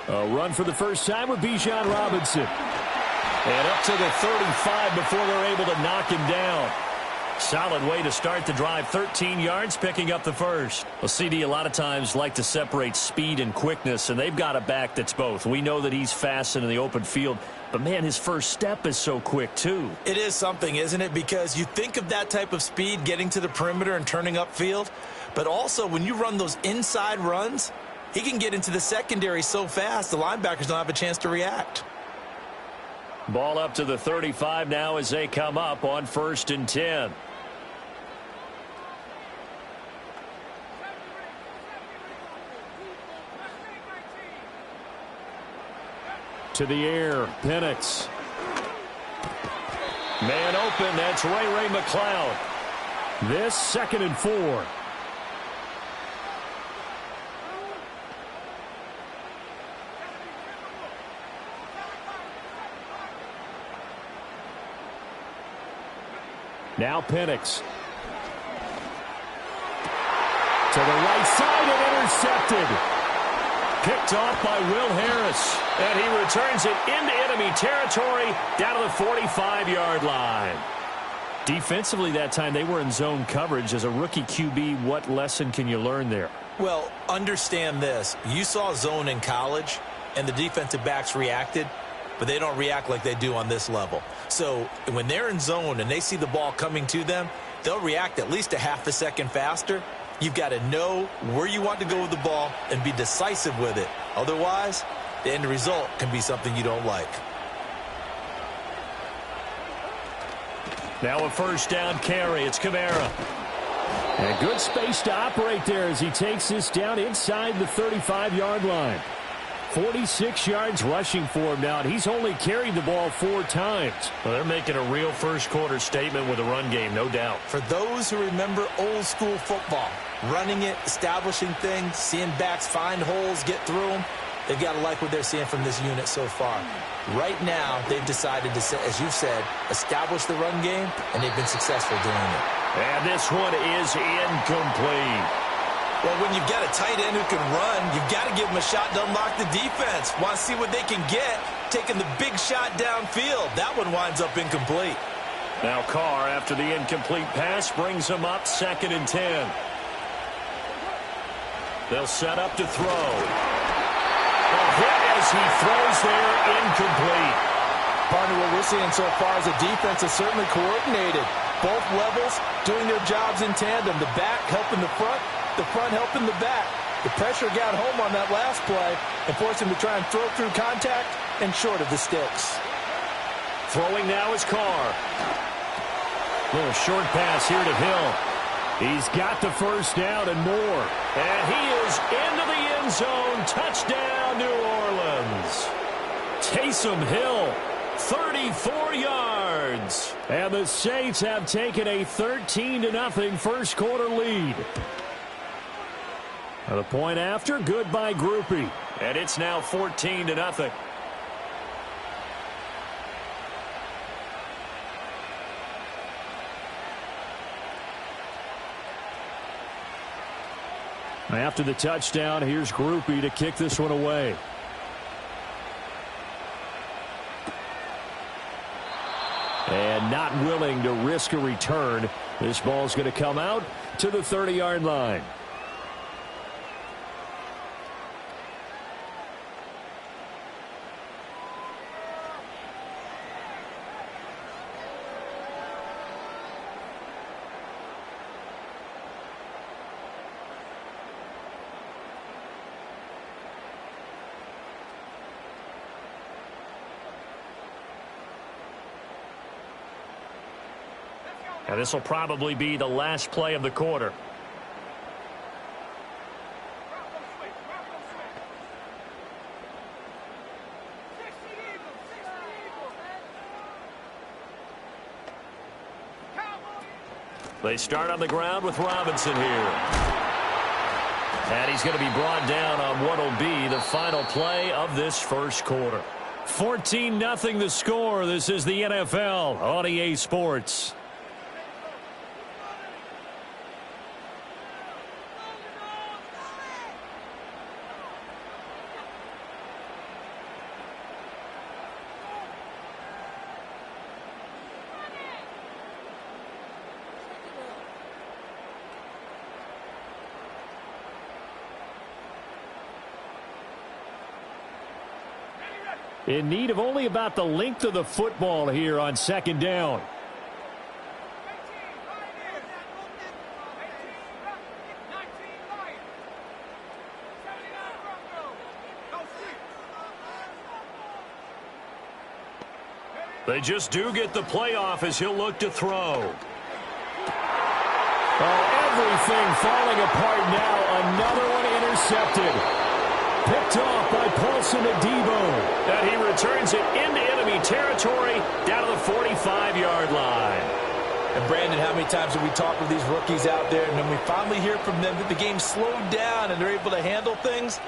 A run for the first time with Bijan Robinson. And up to the 35 before they're able to knock him down. Solid way to start the drive. 13 yards, picking up the first. Well, CD a lot of times like to separate speed and quickness, and they've got a back that's both. We know that he's fast in the open field, but, man, his first step is so quick, too. It is something, isn't it? Because you think of that type of speed getting to the perimeter and turning upfield, but also when you run those inside runs, he can get into the secondary so fast the linebackers don't have a chance to react. Ball up to the 35 now as they come up on 1st and 10. To the air, Penix. Man open, that's Ray McCloud. This 2nd and 4. Now Penix. To the right side and intercepted. Picked off by Will Harris. And he returns it into enemy territory down to the 45-yard line. Defensively that time, they were in zone coverage. As a rookie QB, what lesson can you learn there? Well, understand this. You saw zone in college, and the defensive backs reacted, but they don't react like they do on this level. So when they're in zone and they see the ball coming to them, they'll react at least a half a second faster. You've got to know where you want to go with the ball and be decisive with it. Otherwise, the end result can be something you don't like. Now a 1st down carry. It's Kamara. And good space to operate there as he takes this down inside the 35-yard line. 46 yards rushing for him now, and he's only carried the ball 4 times. Well, they're making a real first-quarter statement with a run game, no doubt. For those who remember old-school football, running it, establishing things, seeing backs find holes, get through them, they've got to like what they're seeing from this unit so far. Right now, they've decided to, as you said, establish the run game, and they've been successful doing it. And this one is incomplete. Well, when you've got a tight end who can run, you've got to give them a shot to unlock the defense. Want to see what they can get, taking the big shot downfield. That one winds up incomplete. Now Carr, after the incomplete pass, brings him up 2nd and 10. They'll set up to throw. A hit as he throws there, incomplete. Partner, what we're seeing so far is the defense is certainly coordinated. Both levels doing their jobs in tandem. The back helping the front helping the back. The pressure got home on that last play and forced him to try and throw through contact and short of the sticks. Throwing now is Carr. Little short pass here to Hill. He's got the 1st down and more. And he is into the end zone. Touchdown, New Orleans. Taysom Hill, 34 yards. And the Saints have taken a 13-0 first-quarter lead. The point after, good by Groupie. And it's now 14-0. After the touchdown, here's Groupie to kick this one away. And not willing to risk a return. This ball's going to come out to the 30-yard line. And this will probably be the last play of the quarter. They start on the ground with Robinson here. And he's going to be brought down on what will be the final play of this first quarter. 14-0 the score. This is the NFL on EA Sports. In need of only about the length of the football here on 2nd down. They just do get the playoff as he'll look to throw. Oh, everything falling apart now. Another one intercepted. Picked off by Paulson Adebo. And he returns it into enemy territory down to the 45-yard line. And Brandon, how many times have we talked with these rookies out there, and then we finally hear from them that the game slowed down and they're able to handle things?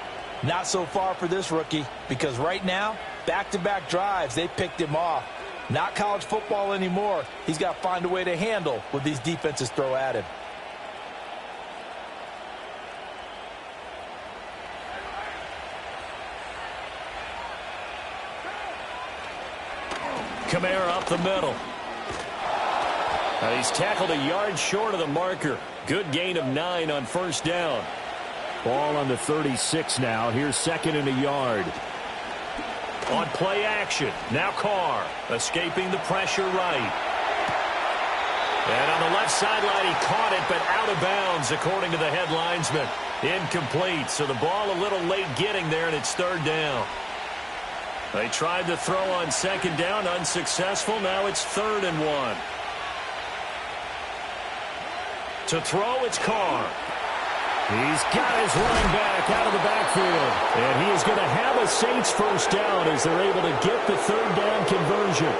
Not so far for this rookie, because right now, back-to-back drives, they picked him off. Not college football anymore. He's got to find a way to handle what these defenses throw at him. Kamara up the middle. He's tackled a yard short of the marker. Good gain of 9 on first down. Ball on the 36 now. Here's second and a yard. On play action. Now Carr escaping the pressure right. And on the left sideline, he caught it, but out of bounds, according to the head linesman. Incomplete. So the ball a little late getting there, and it's third down. They tried to throw on second down, unsuccessful. Now it's 3rd and 1. To throw, it's Carr. He's got his running back out of the backfield. And he is going to have a Saints first down as they're able to get the third down conversion.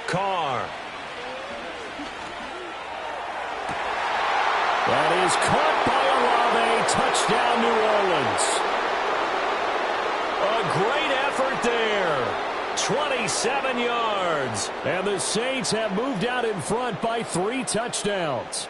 Carr. That is caught by Olave. Touchdown, New Orleans. A great effort there. 27 yards. And the Saints have moved out in front by 3 touchdowns.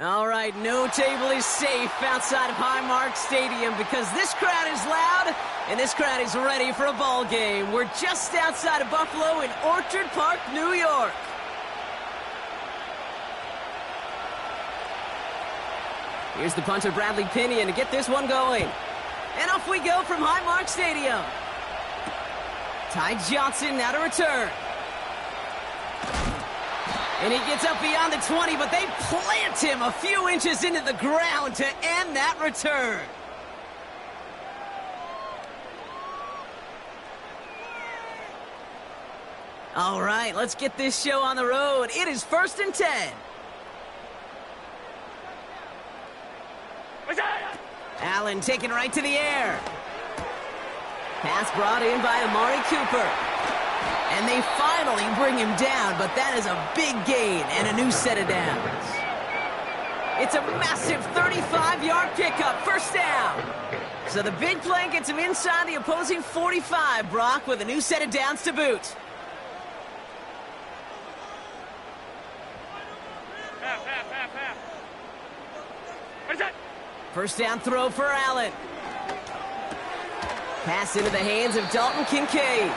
All right, no table is safe outside of Highmark Stadium because this crowd is loud and this crowd is ready for a ball game. We're just outside of Buffalo in Orchard Park, New York. Here's the punter, Bradley Pinion, to get this one going. And off we go from Highmark Stadium. Ty Johnson now to return. And he gets up beyond the 20, but they plant him a few inches into the ground to end that return. All right, let's get this show on the road. It is 1st and 10. Allen taken right to the air. Pass brought in by Amari Cooper. And they finally bring him down, but that is a big gain and a new set of downs. It's a massive 35-yard pickup, first down. So the big play gets him inside the opposing 45, Brock, with a new set of downs to boot. First down throw for Allen. Pass into the hands of Dalton Kincaid.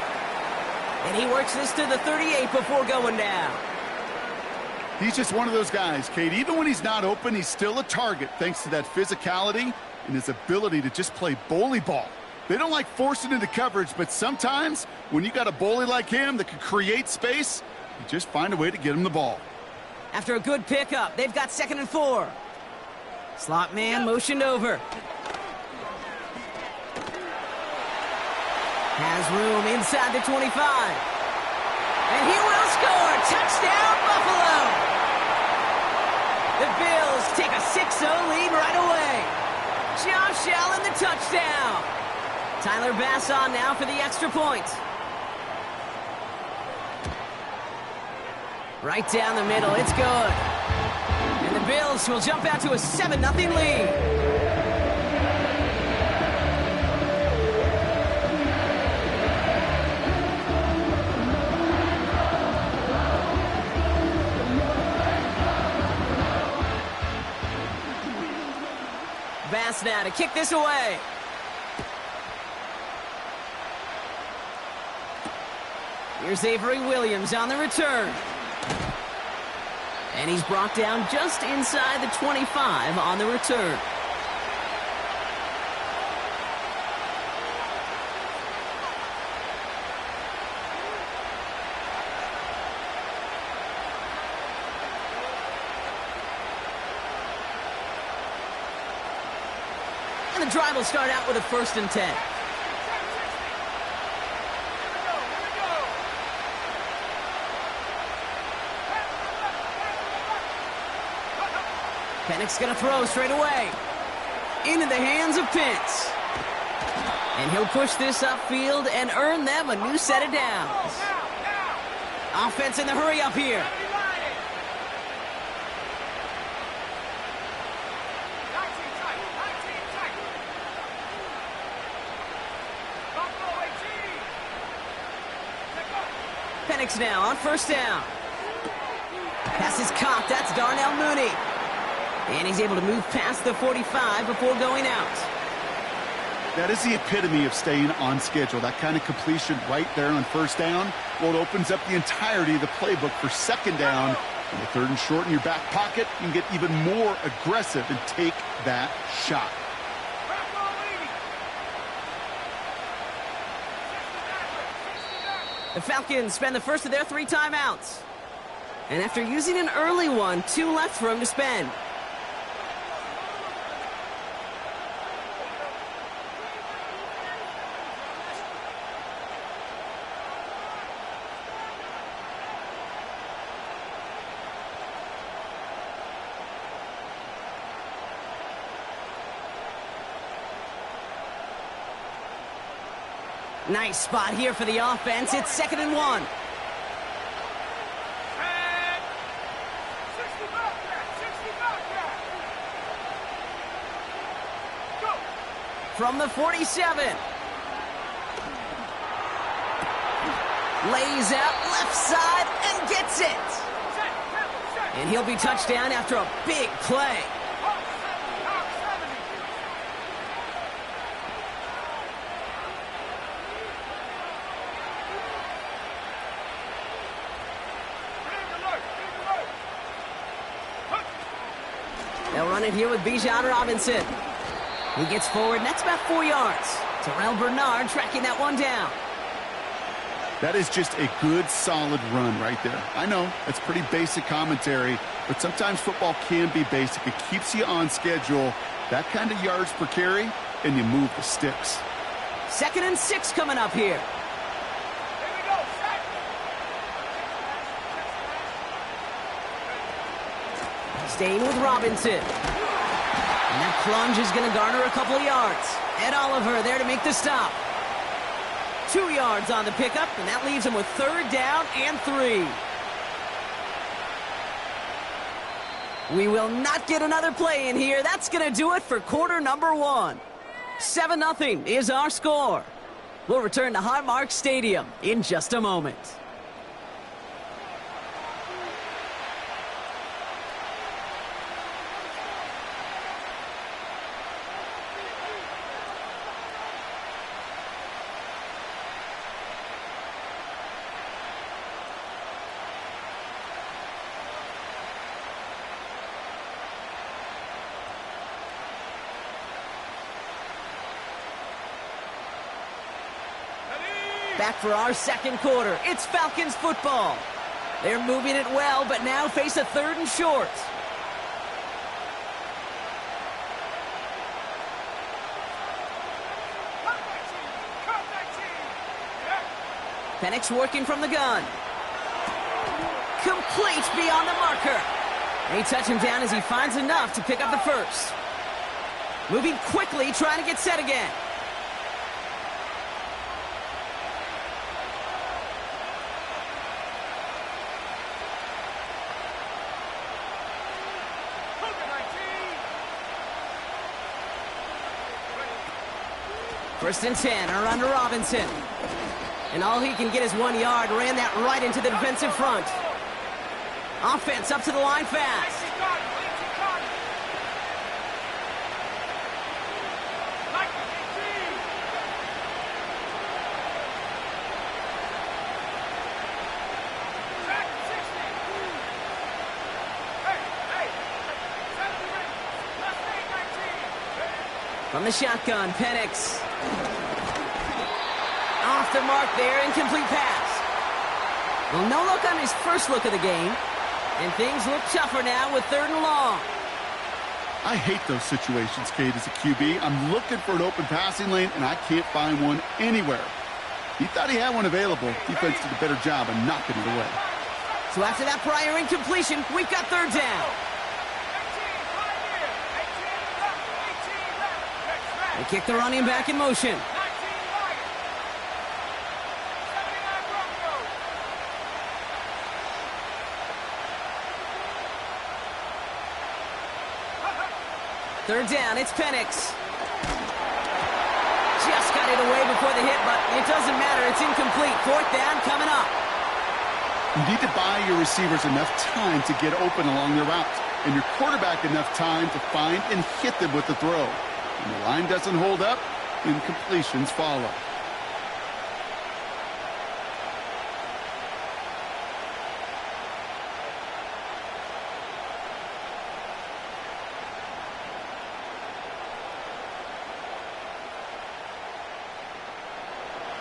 And he works this to the 38 before going down. He's just one of those guys, Kate. Even when he's not open, he's still a target thanks to that physicality and his ability to just play bully ball. They don't like forcing into coverage, but sometimes when you got a bully like him that can create space, you just find a way to get him the ball. After a good pickup, they've got 2nd and 4. Slot man motioned over. Has room inside the 25. And he will score. Touchdown, Buffalo. The Bills take a 6-0 lead right away. Josh Allen, the touchdown. Tyler Bass on now for the extra point. Right down the middle, it's good. And the Bills will jump out to a 7-0 lead. Bass now to kick this away. Here's Avery Williams on the return. And he's brought down just inside the 25 on the return. And the drive will start out with a 1st and 10. Pennick's going to throw straight away. Into the hands of Pitts. And he'll push this upfield and earn them a new set of downs. Offense in the hurry up here. Pennick's now on 1st down. Pass is caught. That's Darnell Mooney. And he's able to move past the 45 before going out. That is the epitome of staying on schedule. That kind of completion right there on 1st down. Well, it opens up the entirety of the playbook for 2nd down. And the 3rd and short in your back pocket, you can get even more aggressive and take that shot. The Falcons spend the first of their 3 timeouts. And after using an early one, 2 left for him to spend. Nice spot here for the offense. It's 2nd and 1. From the 47. Lays out left side and gets it. And he'll be touched down after a big play. They'll run it here with Bijan Robinson. He gets forward, and that's about 4 yards. Terrell Bernard tracking that one down. That is just a good, solid run right there. I know, it's pretty basic commentary, but sometimes football can be basic. It keeps you on schedule, that kind of yards per carry, and you move the sticks. 2nd and 6 coming up here. Staying with Robinson. And that plunge is going to garner a couple of yards. Ed Oliver there to make the stop. 2 yards on the pickup, and that leaves him with 3rd down and 3. We will not get another play in here. That's going to do it for quarter number 1. 7-0 is our score. We'll return to Highmark Stadium in just a moment. Back for our 2nd quarter. It's Falcons football. They're moving it well, but now face a 3rd and short. Pennick's working from the gun. Complete beyond the marker. They touch him down as he finds enough to pick up the 1st. Moving quickly, trying to get set again. First and 10, around to Robinson. And all he can get is 1 yard. Ran that right into the defensive front. Offense up to the line fast. From the shotgun, Penix. Off the mark there, incomplete pass. Well, no look on his first look of the game. And things look tougher now with 3rd and long. I hate those situations, Kate, as a QB. I'm looking for an open passing lane, and I can't find one anywhere. He thought he had one available. Defense did a better job of knocking it away. So after that prior incompletion, we've got 3rd down. They kick the running back in motion. Third down, it's Penix. Just got it away before the hit, but it doesn't matter. It's incomplete. 4th down coming up. You need to buy your receivers enough time to get open along their routes, and your quarterback enough time to find and hit them with the throw. When the line doesn't hold up, incompletions follow.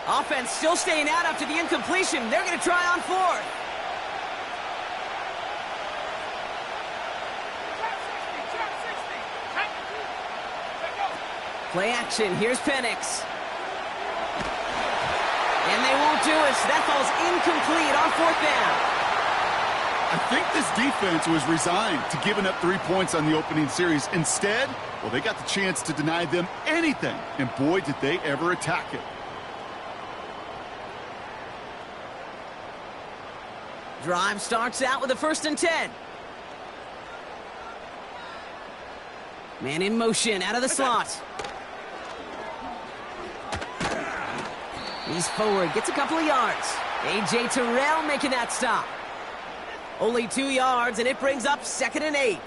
Offense still staying out after the incompletion. They're going to try on 4th. Play action. Here's Penix. And they won't do it. So that falls incomplete on 4th down. I think this defense was resigned to giving up 3 points on the opening series. Instead, well, they got the chance to deny them anything. And boy, did they ever attack it. Drive starts out with a 1st and 10. Man in motion out of the slot. He's forward, gets a couple of yards. A.J. Terrell making that stop. Only 2 yards, and it brings up 2nd and 8.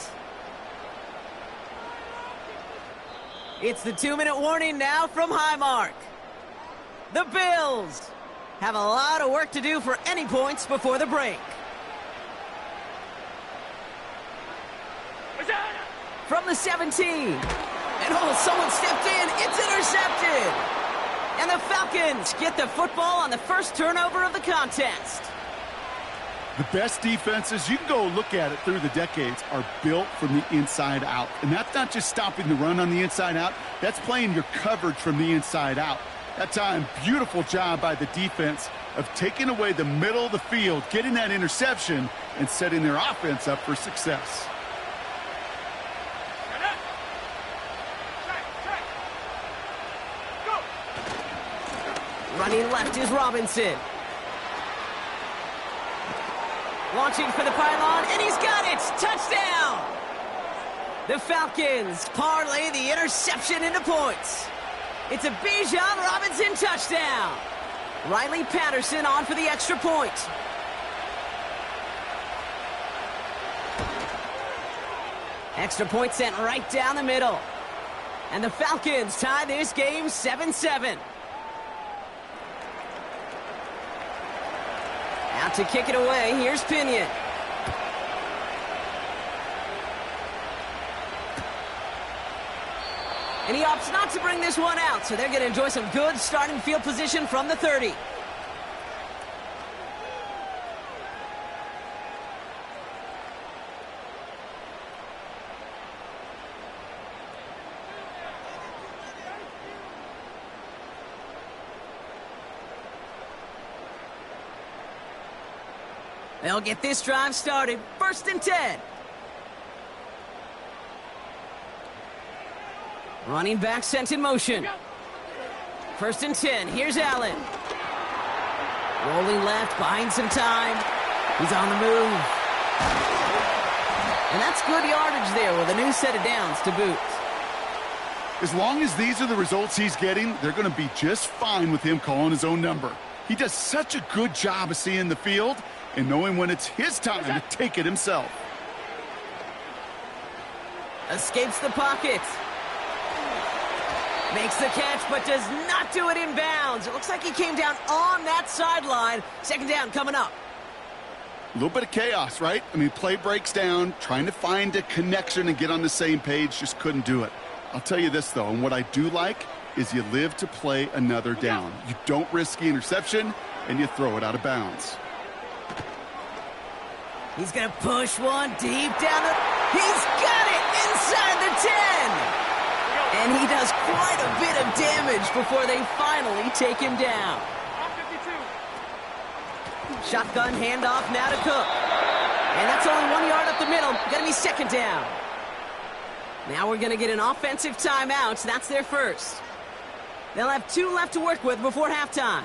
It's the 2-minute warning now from Highmark. The Bills have a lot of work to do for any points before the break. From the 17. And oh, someone stepped in. It's intercepted. And the Falcons get the football on the first turnover of the contest. The best defenses, you can go look at it through the decades, are built from the inside out. And that's not just stopping the run on the inside out. That's playing your coverage from the inside out. That time, beautiful job by the defense of taking away the middle of the field, getting that interception, and setting their offense up for success. Running left is Robinson. Launching for the pylon, and he's got it! Touchdown! The Falcons parlay the interception into points. It's a Bijan Robinson touchdown. Riley Patterson on for the extra point. Extra point sent right down the middle. And the Falcons tie this game 7-7. Out to kick it away, here's Pinion. And he opts not to bring this one out, so they're going to enjoy some good starting field position from the 30. They'll get this drive started. 1st and 10. Running back sent in motion. 1st and 10. Here's Allen. Rolling left, buying some time. He's on the move. And that's good yardage there with a new set of downs to boot. As long as these are the results he's getting, they're going to be just fine with him calling his own number. He does such a good job of seeing the field and knowing when it's his time to take it himself. Escapes the pocket. Makes the catch, but does not do it in bounds. It looks like he came down on that sideline. 2nd down coming up. A little bit of chaos, right? I mean, play breaks down, trying to find a connection and get on the same page, just couldn't do it. I'll tell you this, though, and what I do like is you live to play another down. You don't risk the interception, and you throw it out of bounds. He's going to push one deep down the... He's got it inside the 10! And he does quite a bit of damage before they finally take him down. Shotgun handoff now to Cook. And that's only 1 yard up the middle. Going to be 2nd down. Now we're going to get an offensive timeout. That's their first. They'll have 2 left to work with before halftime.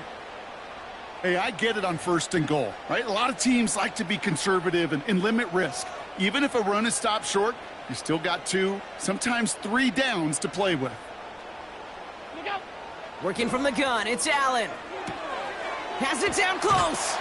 Hey, I get it on 1st and goal, right? A lot of teams like to be conservative and limit risk. Even if a run is stopped short, you still got 2, sometimes 3 downs to play with. Working from the gun, it's Allen. Has it down close.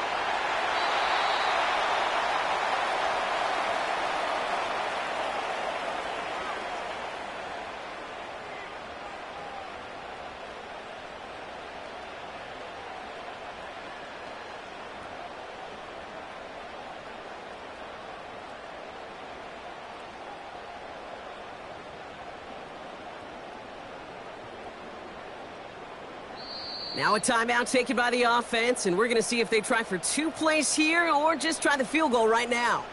Now a timeout taken by the offense, and we're going to see if they try for 2 plays here or just try the field goal right now.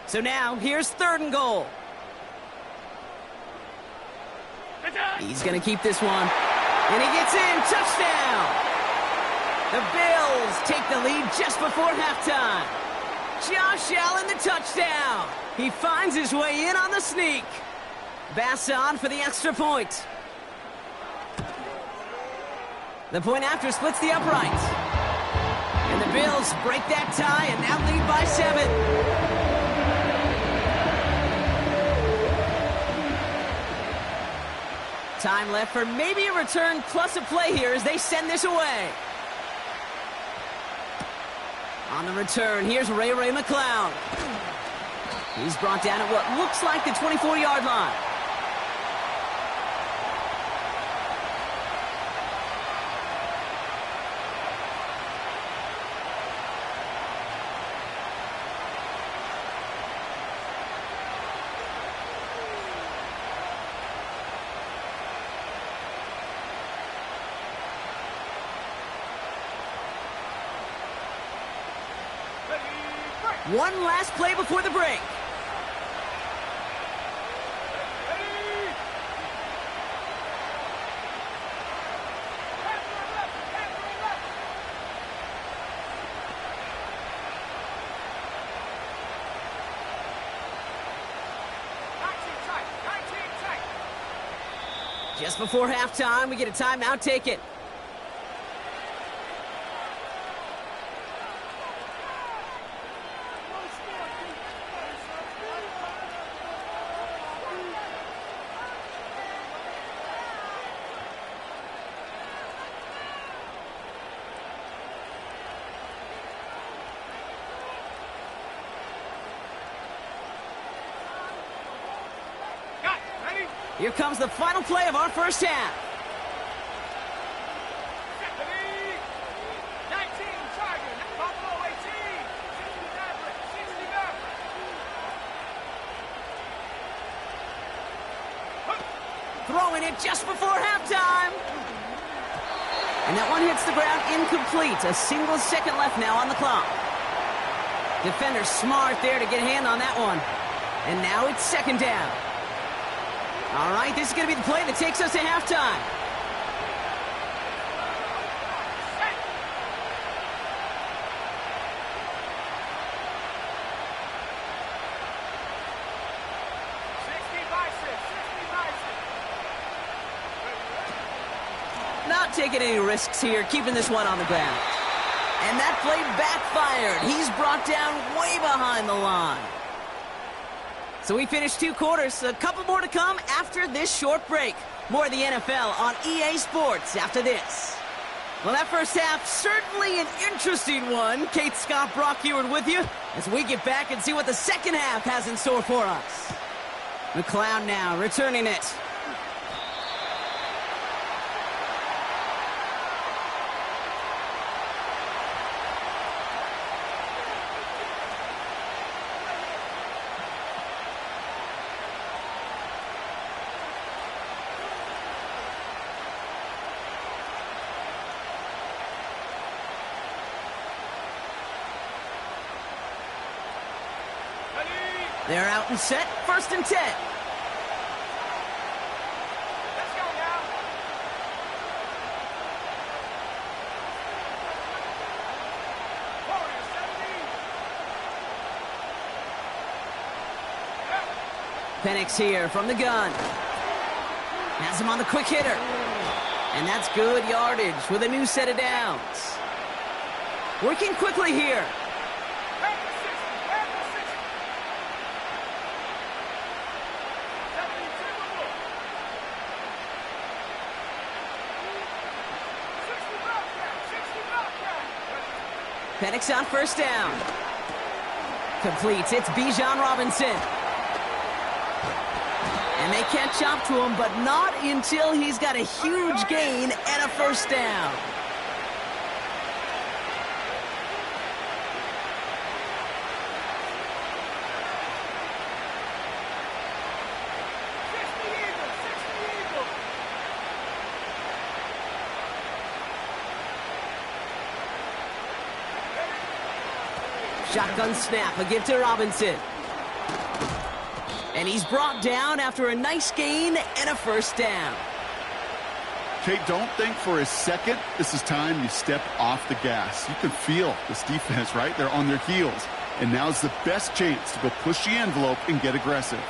So now, here's 3rd and goal. He's going to keep this one. And he gets in. Touchdown! The Bills take the lead just before halftime. Josh Allen, the touchdown. He finds his way in on the sneak. Bass on for the extra point. The point after splits the uprights. And the Bills break that tie and now lead by 7. Time left for maybe a return plus a play here as they send this away. On the return, here's Ray McCloud. He's brought down at what looks like the 24-yard line. One last play before the break. Just before halftime, we get a timeout taken. Here comes the final play of our first half. 19, target, Buffalo 18, 60 Throwing it just before halftime. And that one hits the ground incomplete. A single second left now on the clock. Defender smart there to get a hand on that one. And now it's 2nd down. All right, this is going to be the play that takes us to halftime. taking any risks here, keeping this one on the ground. And that play backfired. He's brought down way behind the line. So we finished 2 quarters. A couple more to come after this short break. More of the NFL on EA Sports after this. Well, that first half, certainly an interesting one. Kate, Scott, Brock Heward with you as we get back and see what the second half has in store for us. McLeod now returning it. They're out and set. 1st and 10. Let's go now. Warriors 17. Penix here from the gun. Has him on the quick hitter. And that's good yardage with a new set of downs. Working quickly here. Penix on 1st down. Completes. It's Bijan Robinson. And they catch up to him, but not until he's got a huge gain and a 1st down. Shotgun snap, a give to Robinson. And he's brought down after a nice gain and a 1st down. Kate, don't think for a second this is time you step off the gas. You can feel this defense, right? They're on their heels. And now's the best chance to go push the envelope and get aggressive.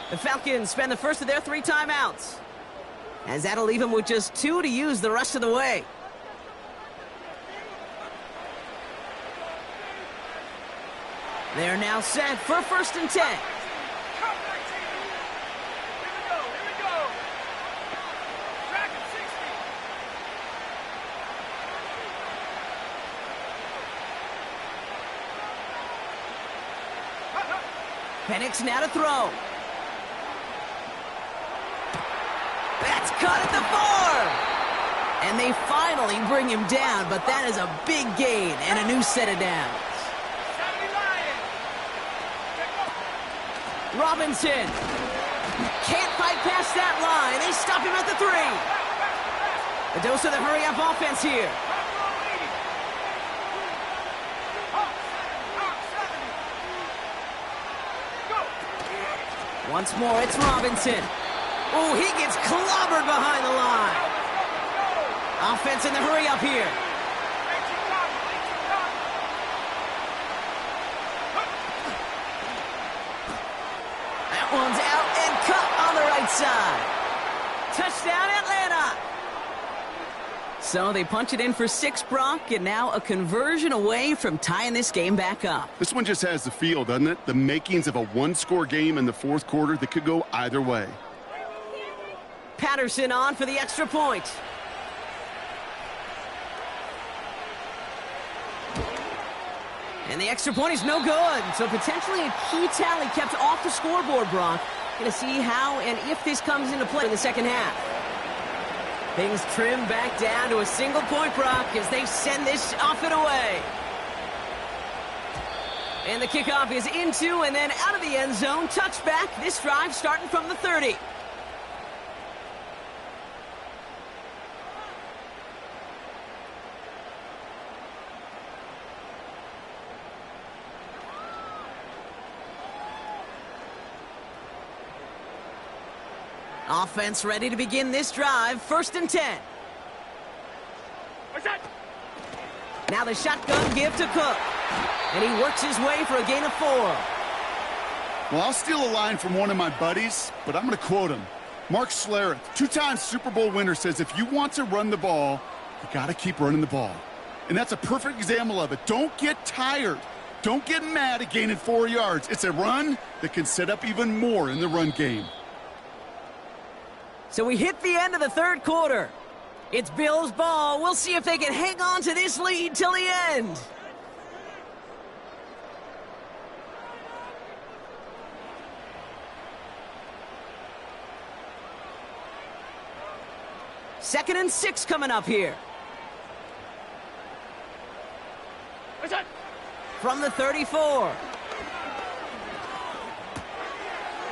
The Falcons spend the first of their 3 timeouts, as that'll leave them with just 2 to use the rest of the way. They're now set for 1st and 10. Come, 19. Here we go. Track at 60. Penix now to throw. That's cut at the 4. And they finally bring him down, but that is a big gain and a new set of downs. 70 Lions. Robinson can't fight past that line. They stop him at the 3. A dose of the hurry-up offense here. Once more, it's Robinson. Oh, he gets clobbered behind the line. Offense in the hurry-up here. That one's out and cut on the right side. Touchdown, Atlanta. So they punch it in for 6, Brock, and now a conversion away from tying this game back up. This one just has the feel, doesn't it? The makings of a 1-score game in the 4th quarter that could go either way. Patterson on for the extra point. And the extra point is no good. So potentially a key tally kept off the scoreboard, Brock. Going to see how and if this comes into play in the second half. Things trim back down to a single point, Brock, as they send this off and away. And the kickoff is into and then out of the end zone. Touchback. This drive starting from the 30. Offense ready to begin this drive. 1st and 10. Now the shotgun give to Cook. And he works his way for a gain of 4. Well, I'll steal a line from one of my buddies, but I'm going to quote him. Mark Schlereth, 2-time Super Bowl winner, says if you want to run the ball, you got to keep running the ball. And that's a perfect example of it. Don't get tired. Don't get mad at gaining 4 yards. It's a run that can set up even more in the run game. So we hit the end of the 3rd quarter. It's Bills' ball. We'll see if they can hang on to this lead till the end. Second and 6 coming up here. From the 34.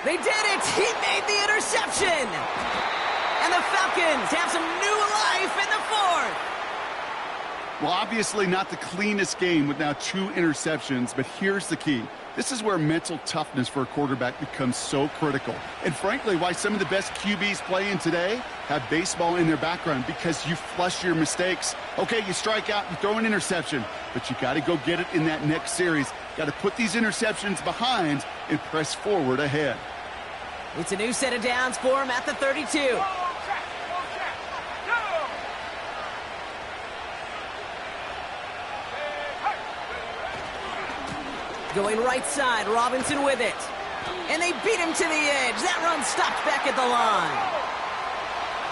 They did it! He made the interception! And the Falcons have some new life in the 4th. Well, obviously not the cleanest game with now 2 interceptions, but here's the key. This is where mental toughness for a quarterback becomes so critical. And frankly, why some of the best QBs playing today have baseball in their background, because you flush your mistakes. Okay, you strike out, you throw an interception, but you got to go get it in that next series. Got to put these interceptions behind and press forward ahead. It's a new set of downs for him at the 32. Going right side, Robinson with it. And they beat him to the edge. That run stopped back at the line.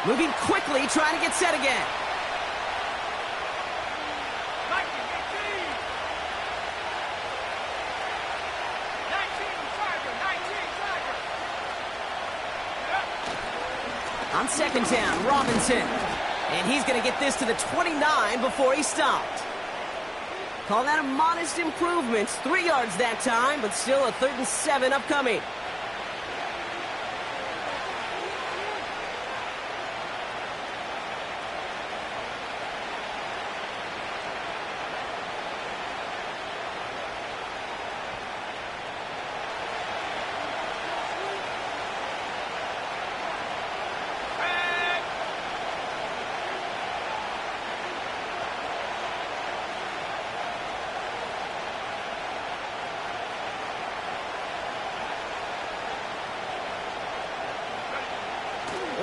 Moving quickly, trying to get set again. On 2nd down, Robinson. And he's going to get this to the 29 before he stopped. Call that a modest improvement. 3 yards that time, but still a 3rd and 7 upcoming.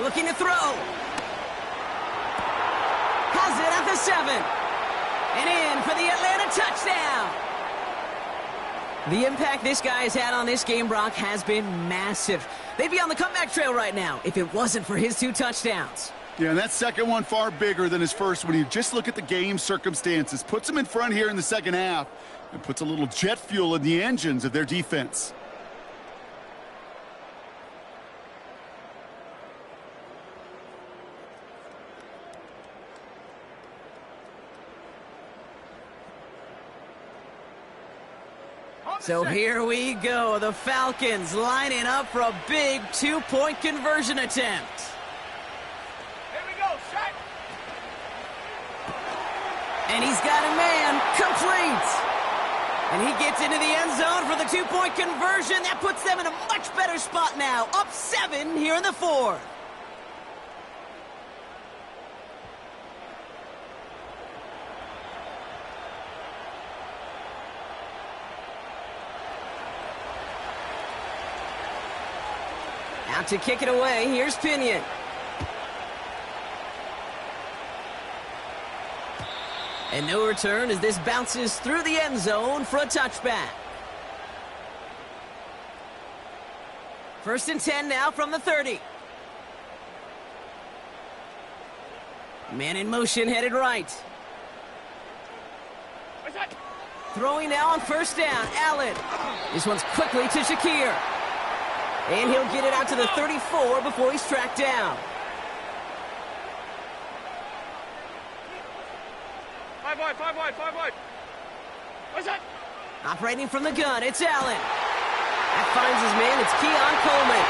Looking to throw. Has it at the 7. And in for the Atlanta touchdown. The impact this guy has had on this game, Brock, has been massive. They'd be on the comeback trail right now if it wasn't for his 2 touchdowns. Yeah, and that second one far bigger than his first when you just look at the game circumstances. Puts him in front here in the second half and puts a little jet fuel in the engines of their defense. So here we go. The Falcons lining up for a big 2-point conversion attempt. Here we go, set. And he's got a man complete. And he gets into the end zone for the 2-point conversion. That puts them in a much better spot now. Up 7 here in the 4th. Out to kick it away, here's Pinion. And no return as this bounces through the end zone for a touchback. 1st and 10 now from the 30. Man in motion, headed right. Throwing now on 1st down, Allen. This one's quickly to Shakir. And he'll get it out to the 34 before he's tracked down. Five wide. What's that? Operating from the gun, it's Allen. That finds his man, it's Keon Coleman.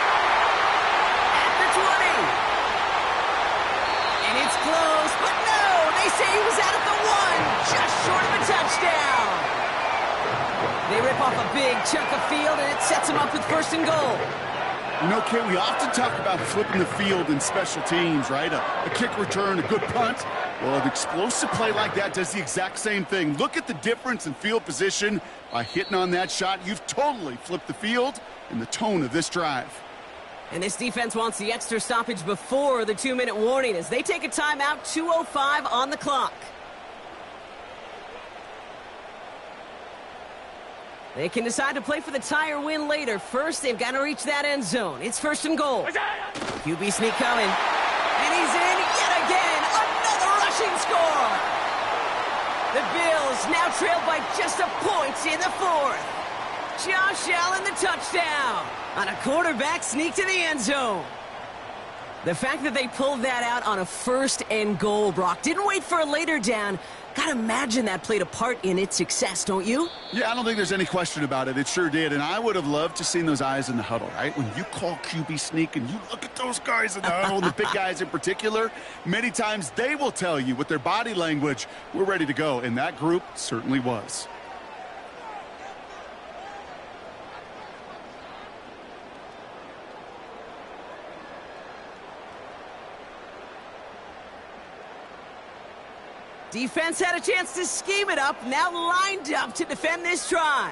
At the 20. And it's close, but no! They say he was out at the 1, just short of a touchdown. They rip off a big chunk of field, and it sets him up with 1st and goal. You know, Kate, we often talk about flipping the field in special teams, right? A kick return, a good punt. Well, an explosive play like that does the exact same thing. Look at the difference in field position. By hitting on that shot, you've totally flipped the field and the tone of this drive. And this defense wants the extra stoppage before the 2-minute warning as they take a timeout, 2:05 on the clock. They can decide to play for the tie or win later. First, they've got to reach that end zone. It's 1st and goal. QB sneak coming. And he's in yet again. Another rushing score. The Bills now trail by just a point in the 4th. Josh Allen the touchdown on a quarterback sneak to the end zone. The fact that they pulled that out on a 1st and goal, Brock, didn't wait for a later down. Gotta imagine that played a part in its success, don't you? Yeah, I don't think there's any question about it. It sure did, and I would have loved to seen those eyes in the huddle, right? When you call QB sneak and you look at those guys in the huddle, the big guys in particular, many times they will tell you with their body language, we're ready to go, and that group certainly was. Defense had a chance to scheme it up, now lined up to defend this try.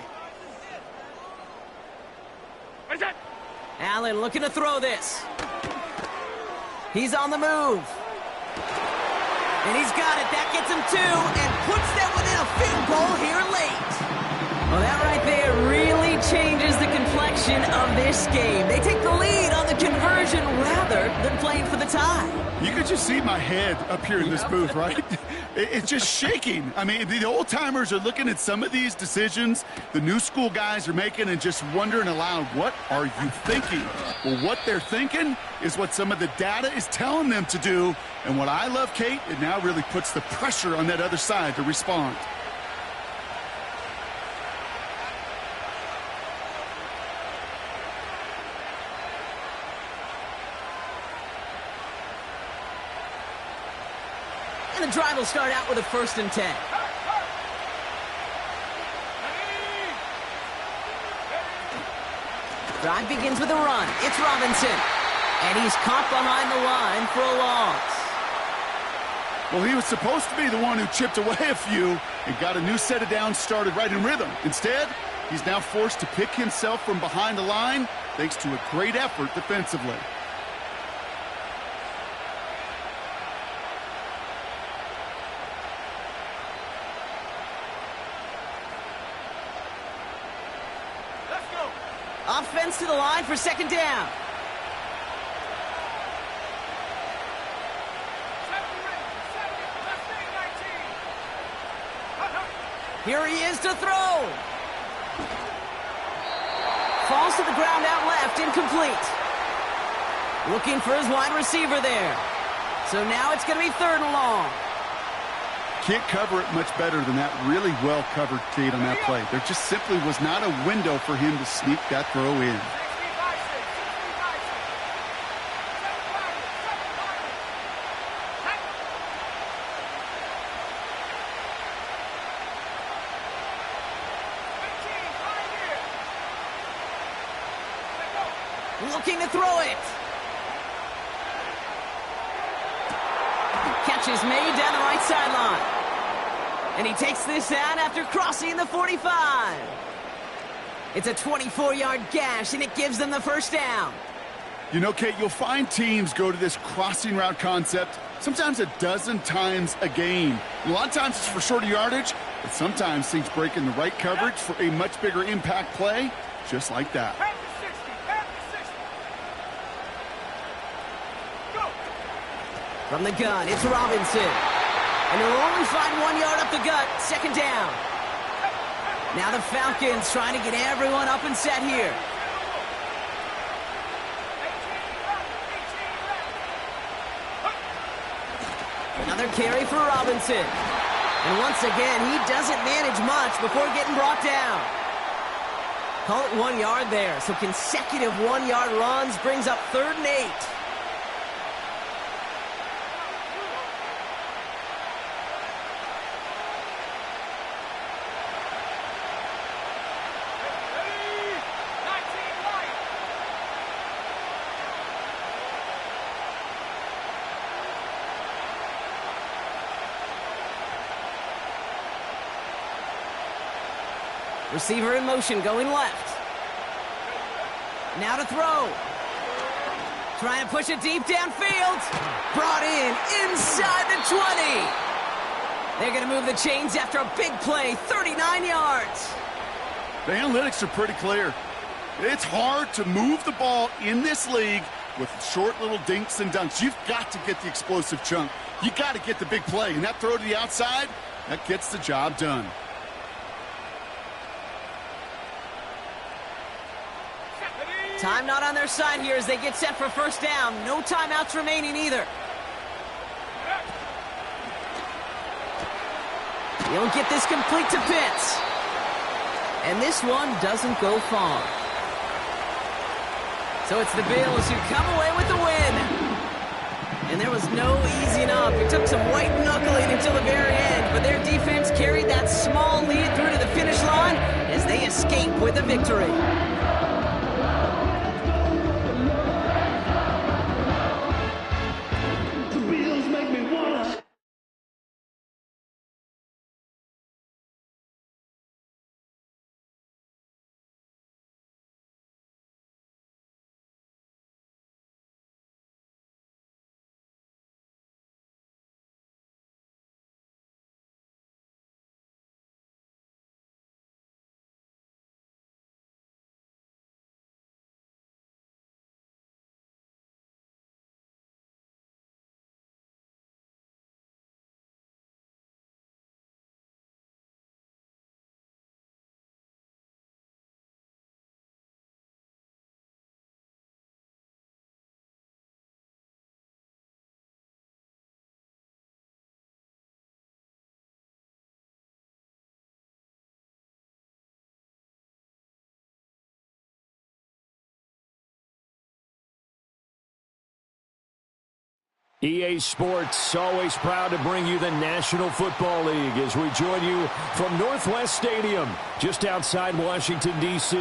Allen looking to throw this. He's on the move. And he's got it. That gets him 2 and puts them within a field goal here late. Well, that right there really changes the complexion of this game. They take the lead on the conversion rather than playing for the tie. You could just see my head up here in this booth, right? It's just shaking. I mean, the old-timers are looking at some of these decisions the new school guys are making and just wondering aloud, what are you thinking? Well, what they're thinking is what some of the data is telling them to do. And what I love, Kate, it now really puts the pressure on that other side to respond. And the drive will start out with a 1st and 10. Drive begins with a run. It's Robinson. And he's caught behind the line for a loss. Well, he was supposed to be the one who chipped away a few and got a new set of downs started right in rhythm. Instead, he's now forced to pick himself from behind the line thanks to a great effort defensively. Offense to the line for 2nd down. Here he is to throw. Falls to the ground out left, incomplete. Looking for his wide receiver there. So now it's going to be 3rd and long. Can't cover it much better than that. Really well covered, Kate, on that play. There just simply was not a window for him to sneak that throw in. Looking to throw it. Catch is made down the right sideline. And he takes this out after crossing the 45. It's a 24-yard gash, and it gives them the 1st down. You know, Kate, you'll find teams go to this crossing route concept sometimes a dozen times a game. A lot of times it's for shorter yardage, but sometimes things break in the right coverage for a much bigger impact play, just like that. From the gun, it's Robinson. And he'll only find 1 yard up the gut, 2nd down. Now the Falcons trying to get everyone up and set here. Another carry for Robinson. And once again, he doesn't manage much before getting brought down. Call it 1 yard there. So consecutive 1 yard runs brings up 3rd and 8. Receiver in motion going left. Now to throw. Trying to push it deep downfield. Brought in inside the 20. They're going to move the chains after a big play, 39 yards. The analytics are pretty clear. It's hard to move the ball in this league with short little dinks and dunks. You've got to get the explosive chunk. You got to get the big play. And that throw to the outside, that gets the job done. Time not on their side here as they get set for first down. No timeouts remaining either. He'll get this complete to Pitts. And this one doesn't go far. So it's the Bills who come away with the win. And there was no easing up. It took some white knuckling until the very end, but their defense carried that small lead through to the finish line as they escape with a victory. EA Sports, always proud to bring you the National Football League as we join you from Northwest Stadium, just outside Washington, D.C.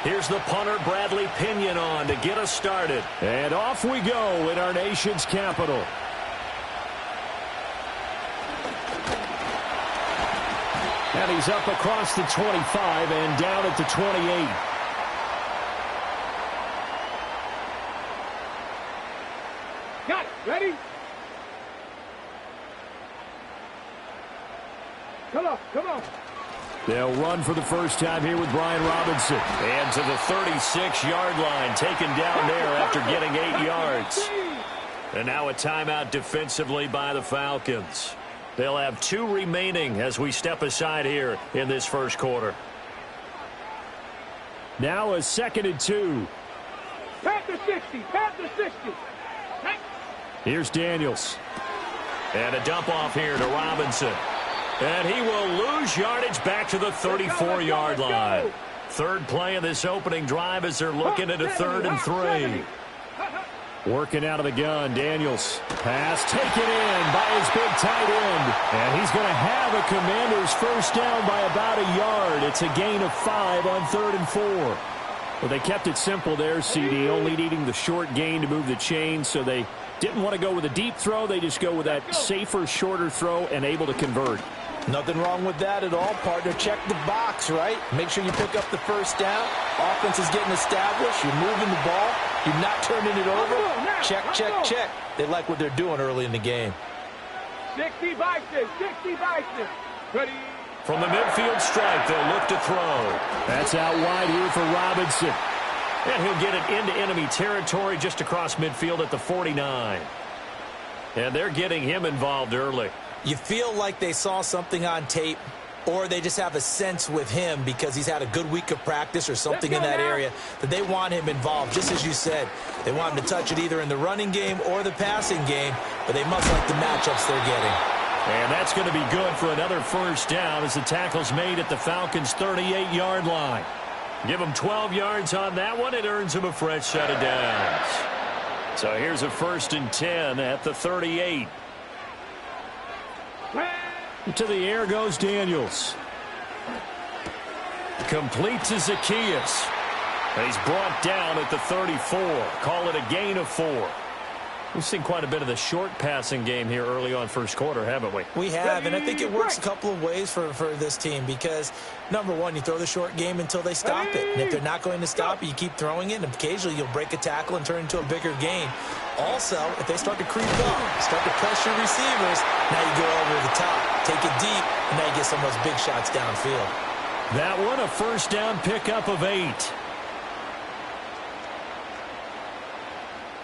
Here's the punter, Bradley Pinion, on to get us started. And off we go in our nation's capital. And he's up across the 25 and down at the 28. Got it. Ready? Come on, come on. They'll run for the first time here with Brian Robinson. And to the 36-yard line, taken down there after getting 8 yards. And now a timeout defensively by the Falcons. They'll have 2 remaining as we step aside here in this first quarter. Now a 2nd and 2. Pat the 60, pat the 60. Here's Daniels. And a dump off here to Robinson. And he will lose yardage back to the 34-yard line. Third play of this opening drive as they're looking at a 3rd and 3. Working out of the gun, Daniels. Pass taken in by his big tight end. And he's going to have a Commanders first down by about a yard. It's a gain of 5 on 3rd and 4. Well, they kept it simple there, CD, only needing the short gain to move the chains, so they didn't want to go with a deep throw. They just go with that safer, shorter throw and able to convert. Nothing wrong with that at all, partner. Check the box, right? Make sure you pick up the first down. Offense is getting established. You're moving the ball. You're not turning it over. Check, check, check. They like what they're doing early in the game. 60 bison, 60 bison. Ready? From the midfield strike, they'll look to throw. That's out wide here for Robinson. And he'll get it into enemy territory just across midfield at the 49. And they're getting him involved early. You feel like they saw something on tape, or they just have a sense with him because he's had a good week of practice or something in that area that they want him involved. Just as you said, they want him to touch it either in the running game or the passing game, but they must like the matchups they're getting. And that's going to be good for another first down as the tackle's made at the Falcons' 38-yard line. Give them 12 yards on that one. It earns them a fresh set of downs. So here's a 1st and 10 at the 38. To the air goes Daniels. Complete to Zacchaeus. He's brought down at the 34. Call it a gain of 4. We've seen quite a bit of the short passing game here early on first quarter, haven't we? We have, and I think it works a couple of ways for this team because, number one, you throw the short game until they stop it. And if they're not going to stop it, you keep throwing it, and occasionally you'll break a tackle and turn it into a bigger gain. Also, if they start to creep up, start to pressure receivers, now you go over the top, take it deep, and now you get some of those big shots downfield. That one, a first down pickup of 8.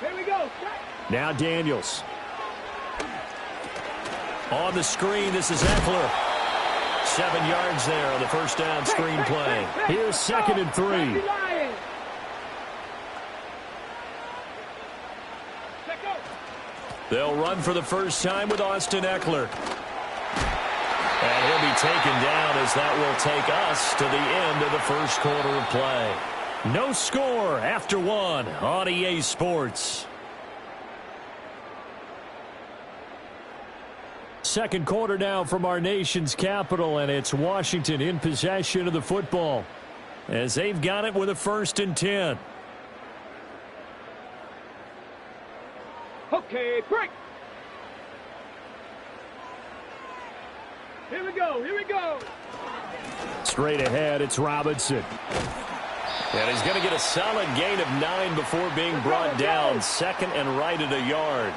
Here we go. Now Daniels. On the screen, this is Eckler. 7 yards there on the first down screen play. Here's 2nd and 3. They'll run for the first time with Austin Eckler. And he'll be taken down as that will take us to the end of the first quarter of play. No score after 1 on EA Sports. Second quarter now from our nation's capital, and it's Washington in possession of the football as they've got it with a 1st and 10. Okay, break. Here we go. Here we go. Straight ahead, it's Robinson. And he's going to get a solid gain of 9 before being brought down. 2nd and right at a yard.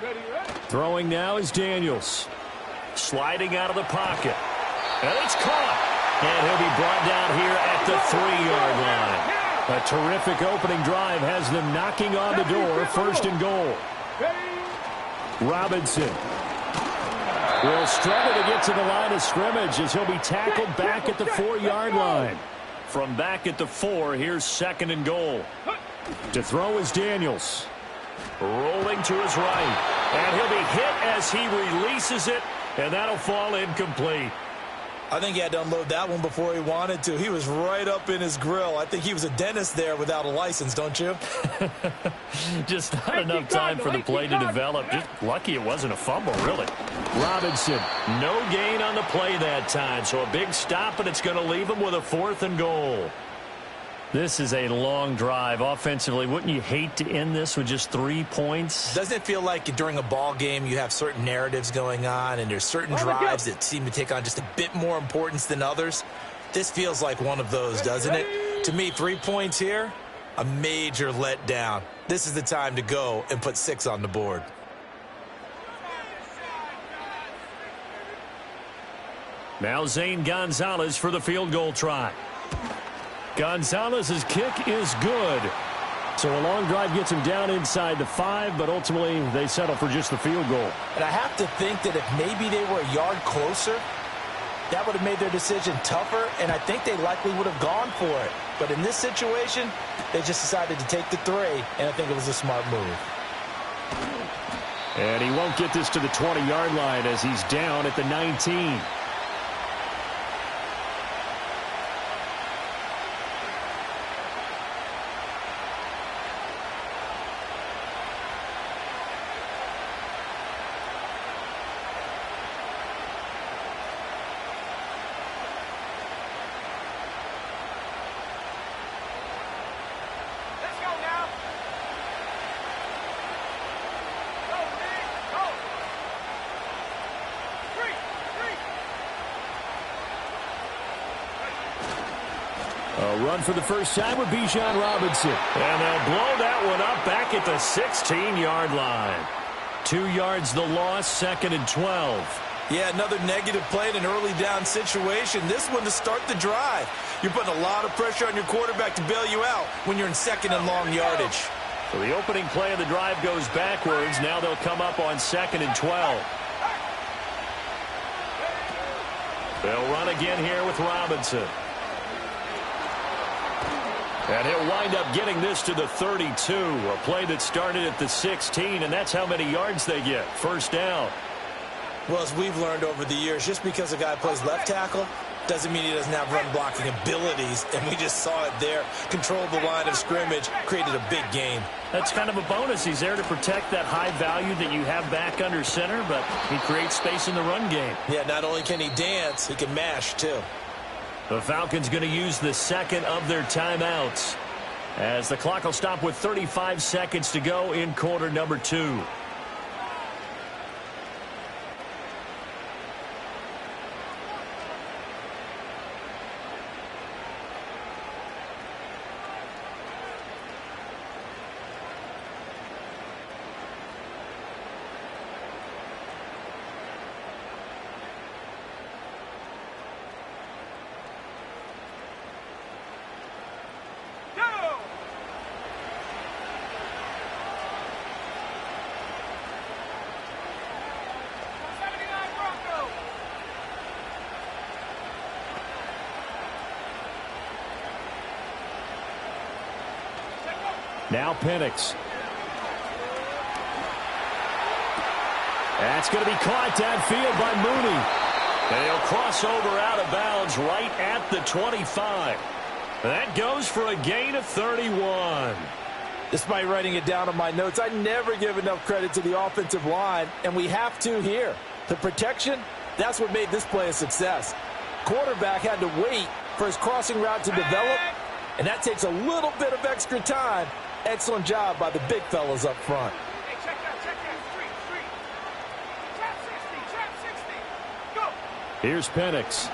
Ready, ready. Throwing now is Daniels. Sliding out of the pocket. And it's caught. And he'll be brought down here at the 3-yard line. A terrific opening drive has them knocking on the door. 1st and goal. Robinson will struggle to get to the line of scrimmage as he'll be tackled back at the 4-yard line. From back at the 4, here's 2nd and goal. To throw is Daniels. Rolling to his right. And he'll be hit as he releases it, and that'll fall incomplete. I think he had to unload that one before he wanted to. He was right up in his grill. I think he was a dentist there without a license, don't you? Just not enough time for the play to develop. Just lucky it wasn't a fumble, really. Robinson, no gain on the play that time, so a big stop, and it's going to leave him with a 4th and goal. This is a long drive offensively. Wouldn't you hate to end this with just 3 points? Doesn't it feel like during a ball game you have certain narratives going on and there's certain drives that seem to take on just a bit more importance than others? This feels like one of those, doesn't it? To me, 3 points here, a major letdown. This is the time to go and put 6 on the board. Now Zane Gonzalez for the field goal try. Gonzalez's kick is good. So a long drive gets him down inside the 5, but ultimately they settle for just the field goal. And I have to think that if maybe they were a yard closer, that would have made their decision tougher, and I think they likely would have gone for it. But in this situation, they just decided to take the 3, and I think it was a smart move. And he won't get this to the 20-yard line as he's down at the 19. Run for the first time with Bijan Robinson. And they'll blow that one up back at the 16-yard line. 2 yards the loss, 2nd and 12. Yeah, another negative play in an early down situation. This one to start the drive. You're putting a lot of pressure on your quarterback to bail you out when you're in 2nd and long yardage. So the opening play of the drive goes backwards. Now they'll come up on 2nd and 12. They'll run again here with Robinson. And he'll wind up getting this to the 32, a play that started at the 16, and that's how many yards they get. First down. Well, as we've learned over the years, just because a guy plays left tackle doesn't mean he doesn't have run-blocking abilities, and we just saw it there. Controlled the line of scrimmage, created a big gain. That's kind of a bonus. He's there to protect that high value that you have back under center, but he creates space in the run game. Yeah, not only can he dance, he can mash, too. The Falcons going to use the 2nd of their timeouts. as the clock will stop with 35 seconds to go in quarter number 2. Now Penix. That's going to be caught downfield by Mooney. And he'll cross over out of bounds right at the 25. That goes for a gain of 31. Despite writing it down on my notes, I never give enough credit to the offensive line, and we have to here. The protection, that's what made this play a success. Quarterback had to wait for his crossing route to develop, and that takes a little bit of extra time. Excellent job by the big fellas up front. Hey, check that. Street. Trap 60. Go. Here's Penix.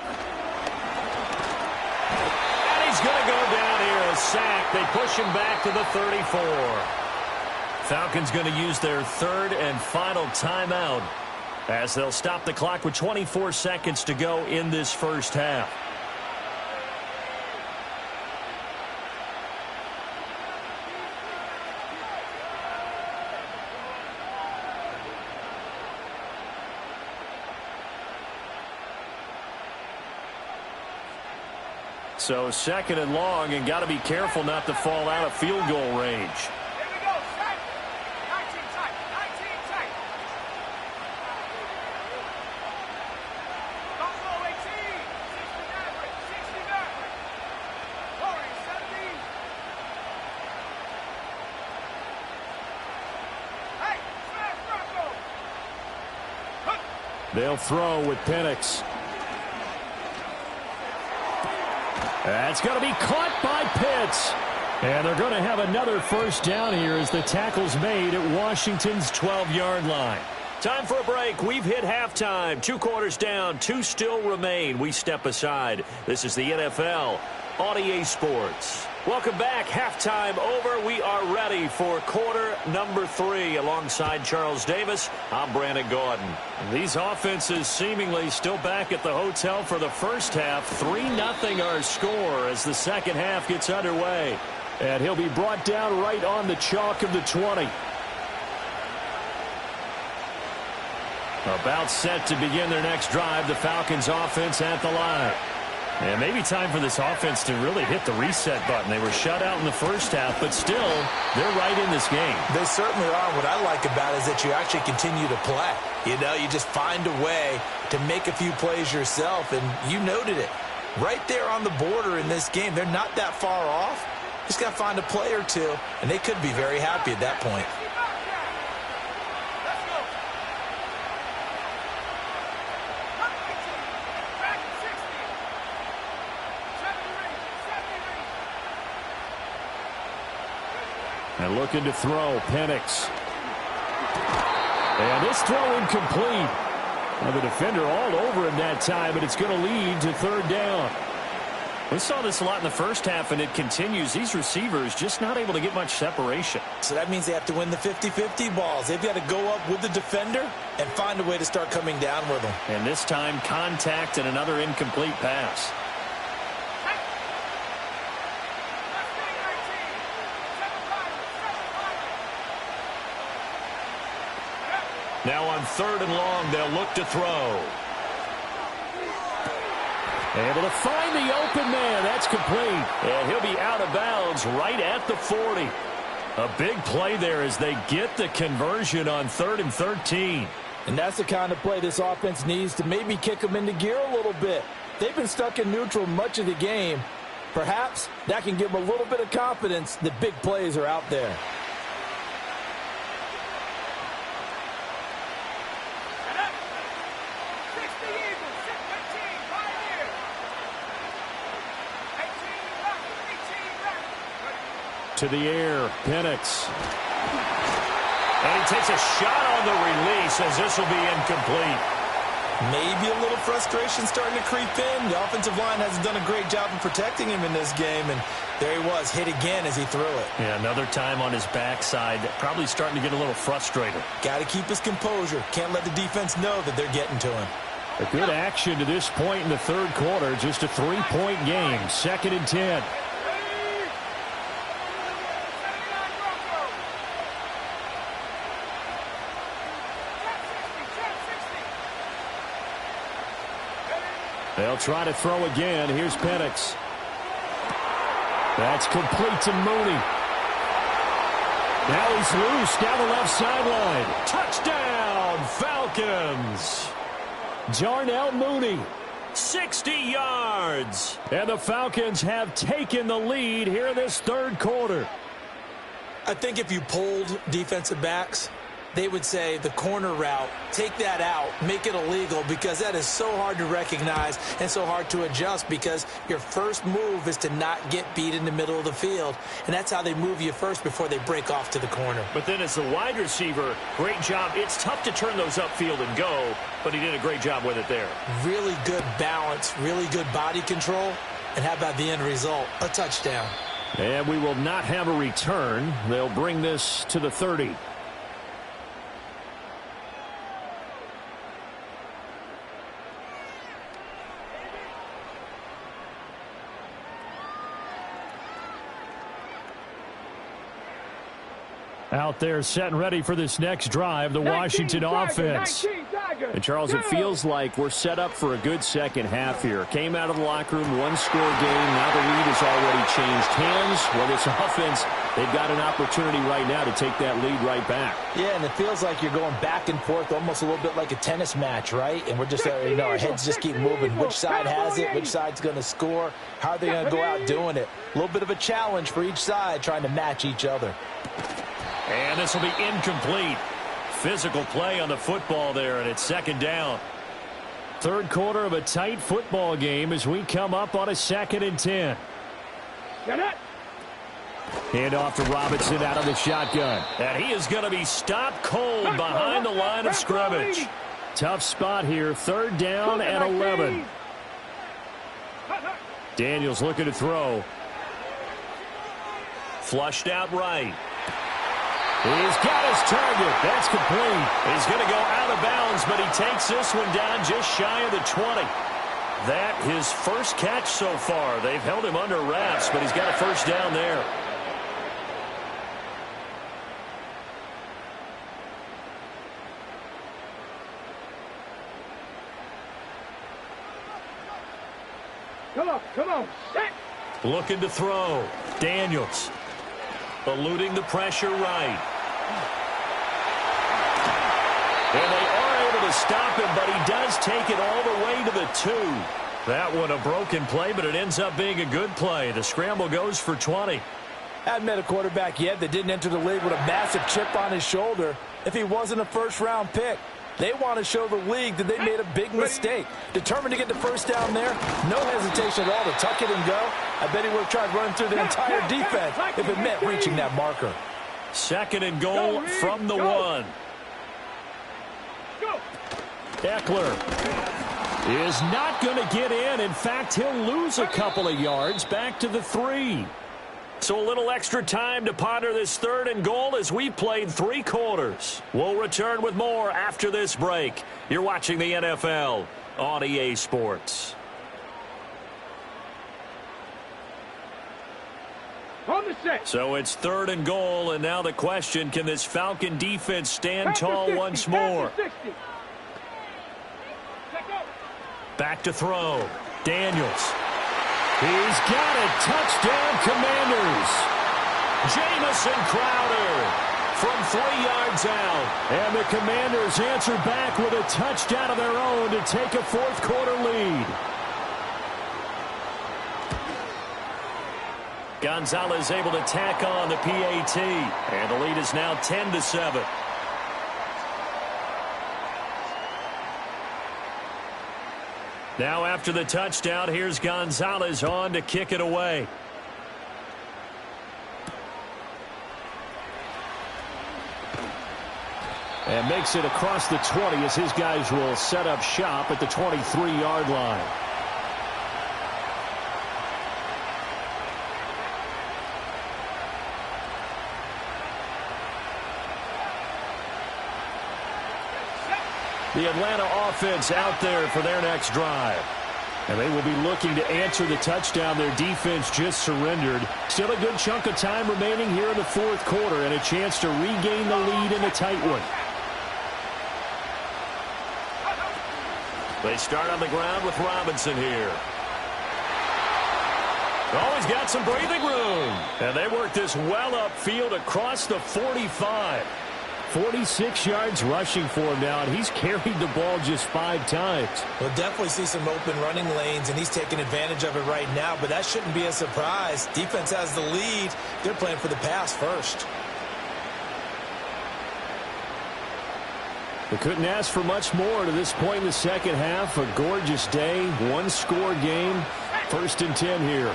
And he's going to go down here. A sack. They push him back to the 34. Falcons going to use their third and final timeout as they'll stop the clock with 24 seconds to go in this first half. So second and long, and got to be careful not to fall out of field goal range. Here we go. Set. 19 tight. Don't go 18. 60 average. Corey, 17. Hey, smash Bronco. They'll throw with Penix. That's going to be caught by Pitts. And they're going to have another first down here as the tackle's made at Washington's 12-yard line. Time for a break. We've hit halftime. 2 quarters down. 2 still remain. We step aside. This is the NFL on EA Sports. Welcome back. Halftime over. We are ready for quarter number 3. Alongside Charles Davis, I'm Brandon Gordon. These offenses seemingly still back at the hotel for the first half. 3-0 our score as the second half gets underway. And he'll be brought down right on the chalk of the 20. About set to begin their next drive. The Falcons offense at the line. And maybe time for this offense to really hit the reset button. They were shut out in the first half, but still, they're right in this game. They certainly are. What I like about it is that you actually continue to play. You know, you just find a way to make a few plays yourself, and you noted it. Right there on the border in this game, they're not that far off. Just got to find a play or two, and they could be very happy at that point. And looking to throw, Penix. And this throw incomplete. Now the defender all over him that time, but it's going to lead to third down. We saw this a lot in the first half, and it continues. These receivers just not able to get much separation. So that means they have to win the 50-50 balls. They've got to go up with the defender and find a way to start coming down with them. And this time, contact and another incomplete pass. Now on third and long, they'll look to throw. Able to find the open man. That's complete. And he'll be out of bounds right at the 40. A big play there as they get the conversion on 3rd and 13. And that's the kind of play this offense needs to maybe kick them into gear a little bit. They've been stuck in neutral much of the game. Perhaps that can give them a little bit of confidence that big plays are out there. to the air. Penix. And he takes a shot on the release as this will be incomplete. Maybe a little frustration starting to creep in. The offensive line hasn't done a great job of protecting him in this game, and there he was, hit again as he threw it. Yeah, another time on his backside, probably starting to get a little frustrated. Got to keep his composure. Can't let the defense know that they're getting to him. A good action to this point in the third quarter. Just a 3-point game. 2nd and 10. They'll try to throw again. Here's Penix. That's complete to Mooney. Now he's loose down the left sideline. Touchdown, Falcons. Jarnell Mooney, 60 yards. And the Falcons have taken the lead here in this third quarter. I think if you polled defensive backs, they would say the corner route, take that out, make it illegal, because that is so hard to recognize and so hard to adjust, because your first move is to not get beat in the middle of the field, and that's how they move you first before they break off to the corner. But then as the wide receiver, great job. It's tough to turn those upfield and go, but he did a great job with it there. Really good balance, really good body control, and how about the end result? A touchdown. And we will not have a return. They'll bring this to the 30. Out there set and ready for this next drive, the Washington offense. And Charles, it feels like we're set up for a good second half here. Came out of the locker room, one-score game. Now the lead has already changed hands. Well, this offense, they've got an opportunity right now to take that lead right back. Yeah, and it feels like you're going back and forth, almost a little bit like a tennis match, right? And we're just, our heads just keep moving. Which side has it? Which side's going to score? How are they going to go out doing it? A little bit of a challenge for each side, trying to match each other. And this will be incomplete. Physical play on the football there, and it's 2nd down. Third quarter of a tight football game as we come up on a 2nd and 10. Hand off to Robinson out of the shotgun. And he is going to be stopped cold behind the line of scrimmage. Tough spot here. 3rd down and 11. Daniels looking to throw. Flushed out right. He's got his target. That's complete. He's going to go out of bounds, but he takes this one down just shy of the 20. That his first catch so far. They've held him under wraps, but he's got a 1st down there. Come on, set. Looking to throw. Daniels. Eluding the pressure right. And they are able to stop him, but he does take it all the way to the 2. That one a broken play, but it ends up being a good play. The scramble goes for 20. Hadn't met a quarterback yet that didn't enter the league with a massive chip on his shoulder if he wasn't a first-round pick. They want to show the league that they made a big mistake. Determined to get the 1st down there. No hesitation at all to tuck it and go. I bet he would have tried running through the entire defense if it meant reaching that marker. 2nd and goal from the 1. Eckler is not going to get in. In fact, he'll lose a couple of yards back to the 3. So a little extra time to ponder this 3rd and goal as we played 3 quarters. We'll return with more after this break. You're watching the NFL on EA Sports. So it's 3rd and goal, and now the question, can this Falcon defense stand tall once more? Back to throw. Daniels. He's got it. Touchdown, Commanders. Jamison Crowder from 3 yards out. And the Commanders answer back with a touchdown of their own to take a 4th quarter lead. Gonzalez able to tack on the PAT. And the lead is now 10-7. Now after the touchdown, here's Gonzalez on to kick it away. And makes it across the 20 as his guys will set up shop at the 23-yard line. The Atlanta offense out there for their next drive. And they will be looking to answer the touchdown their defense just surrendered. Still a good chunk of time remaining here in the fourth quarter and a chance to regain the lead in a tight one. They start on the ground with Robinson here. Always got some breathing room. And they work this well upfield across the 45. 46 yards rushing for him now, and he's carried the ball just 5 times. We'll definitely see some open running lanes, and he's taking advantage of it right now, but that shouldn't be a surprise. Defense has the lead. They're playing for the pass first. They couldn't ask for much more to this point in the second half. A gorgeous day, one-score game. 1st and 10 here.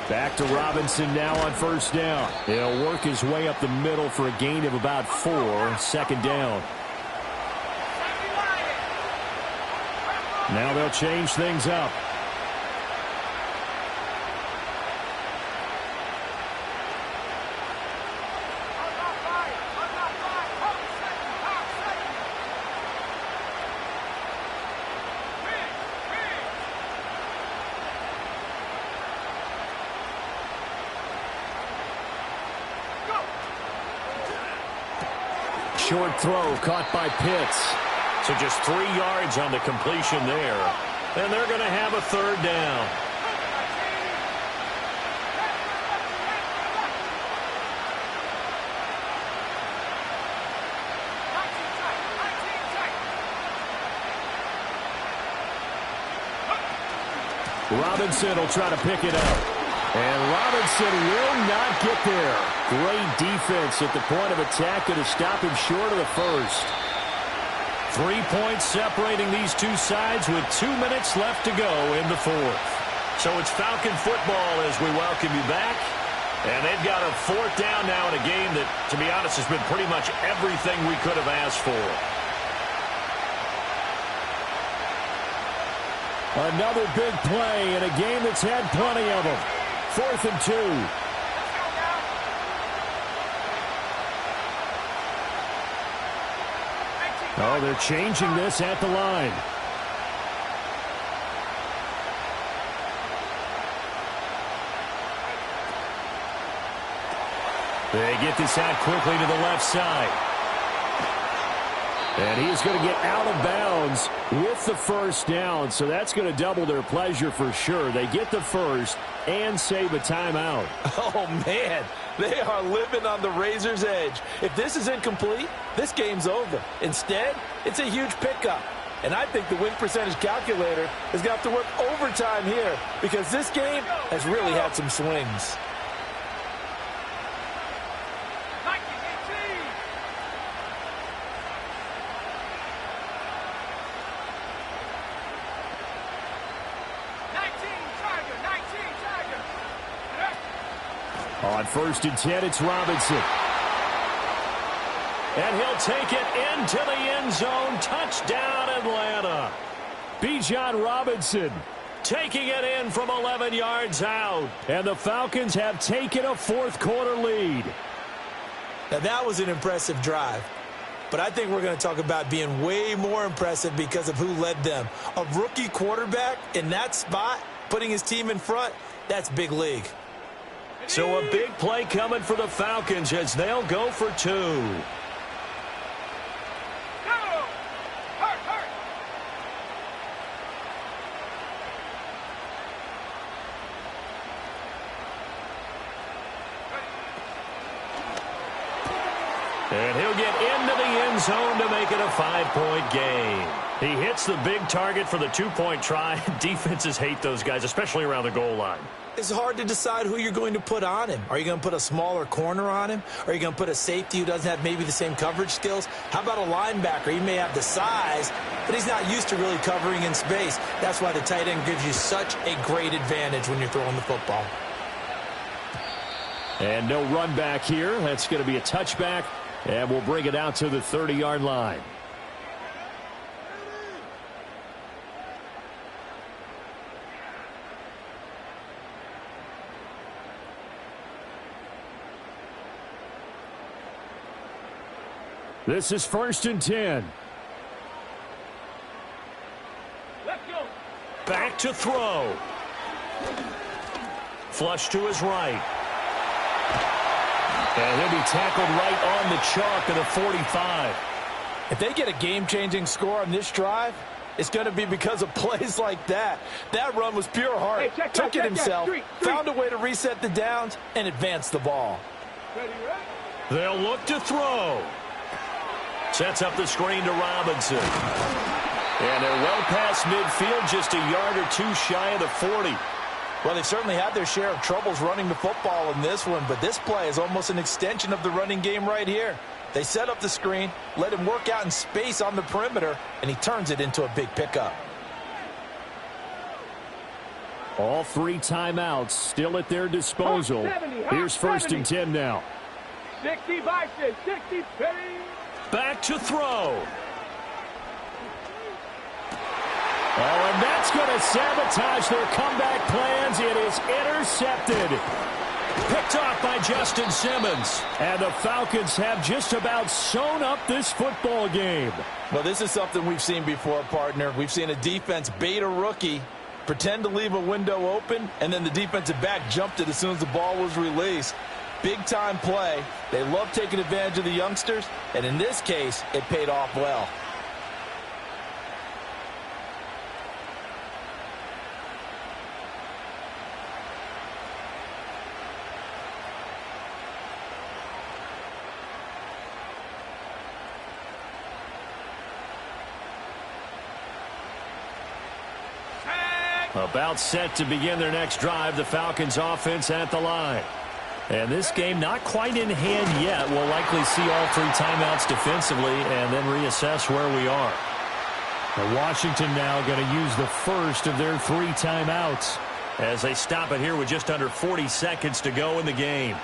Back to Robinson now on 1st down. He'll work his way up the middle for a gain of about 4. 2nd down. Now they'll change things up. Short throw caught by Pitts. So just 3 yards on the completion there. And they're going to have a 3rd down. Robinson will try to pick it up. And Robinson will not get there. Great defense at the point of attack to stop him short of the first. 3 points separating these two sides with 2 minutes left to go in the fourth. So it's Falcon football as we welcome you back. And they've got a 4th down now in a game that, to be honest, has been pretty much everything we could have asked for. Another big play in a game that's had plenty of them. 4th and 2. Oh, they're changing this at the line. They get this out quickly to the left side. And he's going to get out of bounds with the 1st down, so that's going to double their pleasure for sure. They get the 1st and save a timeout. Oh, man, they are living on the razor's edge. If this is incomplete, this game's over. Instead, it's a huge pickup. And I think the win percentage calculator is going to have to work overtime here because this game has really had some swings. On 1st and 10, it's Robinson. And he'll take it into the end zone. Touchdown, Atlanta. Bijan Robinson taking it in from 11 yards out. And the Falcons have taken a 4th quarter lead. Now, that was an impressive drive. But I think we're going to talk about being way more impressive because of who led them. A rookie quarterback in that spot, putting his team in front, that's big league. So a big play coming for the Falcons as they'll go for 2. And he'll get into the end zone to make it a 5-point game. He hits the big target for the 2-point try. Defenses hate those guys, especially around the goal line. It's hard to decide who you're going to put on him. Are you going to put a smaller corner on him? Are you going to put a safety who doesn't have maybe the same coverage skills? How about a linebacker? He may have the size, but he's not used to really covering in space. That's why the tight end gives you such a great advantage when you're throwing the football. And no run back here. That's going to be a touchback, and we'll bring it out to the 30-yard line. This is 1st and 10. Let's go. Back to throw. Flush to his right. And he'll be tackled right on the chalk of the 45. If they get a game-changing score on this drive, it's going to be because of plays like that. That run was pure heart. Hey, check Took it himself, Street. found a way to reset the downs, and advance the ball. Ready, right? They'll look to throw. Sets up the screen to Robinson. And they're well past midfield, just a yard or two shy of the 40. Well, they've certainly had their share of troubles running the football in this one, but this play is almost an extension of the running game right here. They set up the screen, let him work out in space on the perimeter, and he turns it into a big pickup. All 3 timeouts still at their disposal. Here's 1st and 10 now. 60 vices, 60 penny. Back to throw. Oh, and that's going to sabotage their comeback plans. It is intercepted. Picked off by Justin Simmons. And the Falcons have just about sewn up this football game. Well, this is something we've seen before, partner. We've seen a defense bait a rookie, pretend to leave a window open, and then the defensive back jumped it as soon as the ball was released. Big-time play. They love taking advantage of the youngsters, and in this case, it paid off well. About set to begin their next drive, the Falcons offense at the line. And this game not quite in hand yet. We'll likely see all 3 timeouts defensively and then reassess where we are. And Washington now going to use the first of their 3 timeouts as they stop it here with just under 40 seconds to go in the game.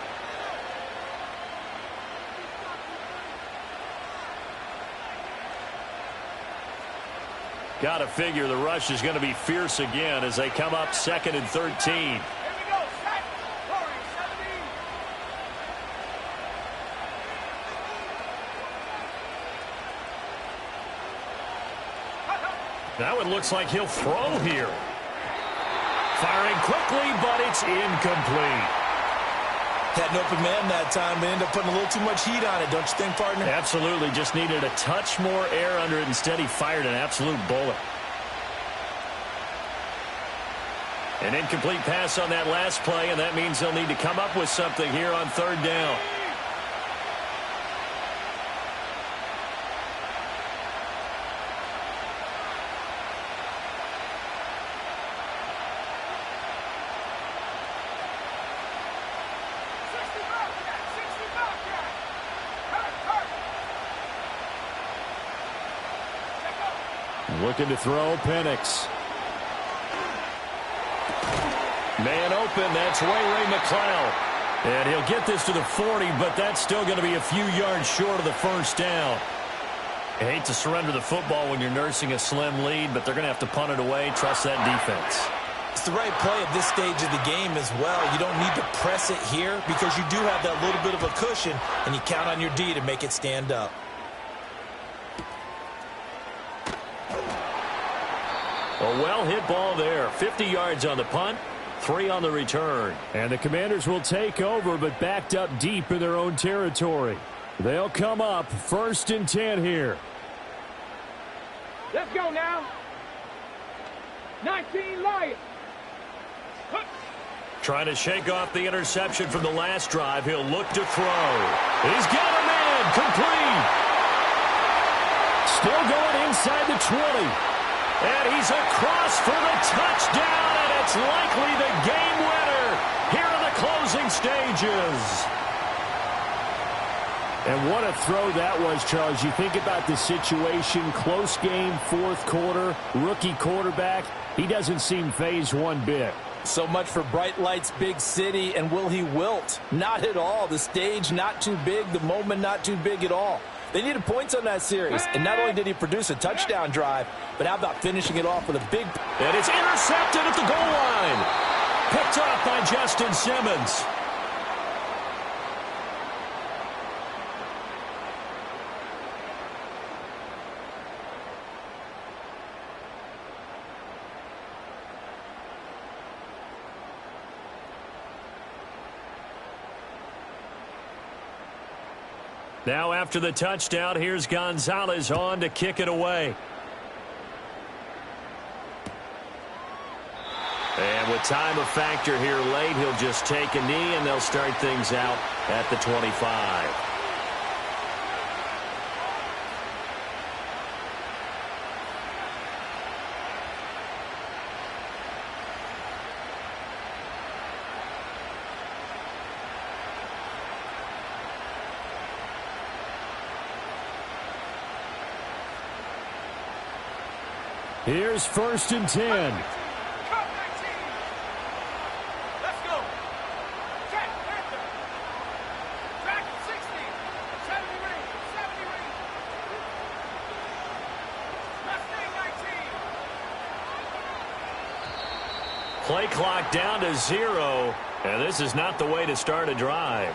Got to figure the rush is going to be fierce again as they come up 2nd and 13. Here we go. Set. Corey, 17. Now it looks like he'll throw here. Firing quickly, but it's incomplete. Had an open man that time. They ended up putting a little too much heat on it, don't you think, partner? Absolutely. Just needed a touch more air under it. Instead, he fired an absolute bullet. An incomplete pass on that last play, and that means they'll need to come up with something here on 3rd down. Looking to throw, Penix. Man open, that's Ray McLeod. And he'll get this to the 40, but that's still going to be a few yards short of the 1st down. I hate to surrender the football when you're nursing a slim lead, but they're going to have to punt it away, trust that defense. It's the right play at this stage of the game as well. You don't need to press it here because you do have that little bit of a cushion, and you count on your D to make it stand up. A well-hit ball there. 50 yards on the punt, 3 on the return. And the Commanders will take over, but backed up deep in their own territory. They'll come up 1st and 10 here. Let's go now. 19 Lions. Trying to shake off the interception from the last drive. He'll look to throw. He's got a man. Complete. Still going inside the 20. And he's across for the touchdown, and it's likely the game winner here in the closing stages. And what a throw that was, Charles. You think about the situation, close game, 4th quarter, rookie quarterback. He doesn't seem fazed one bit. So much for bright lights, big city, and will he wilt? Not at all. The stage not too big, the moment not too big at all. They needed points on that series, and not only did he produce a touchdown drive, but how about finishing it off with a big... And it's intercepted at the goal line. Picked up by Justin Simmons. Now after the touchdown, here's Gonzalez on to kick it away. And with time a factor here late, he'll just take a knee and they'll start things out at the 25. Here's 1st and 10. Let's go. Check, Panther. Track 60. 70 ring. 70 ring. Mustang 19. Play clock down to 0. And this is not the way to start a drive.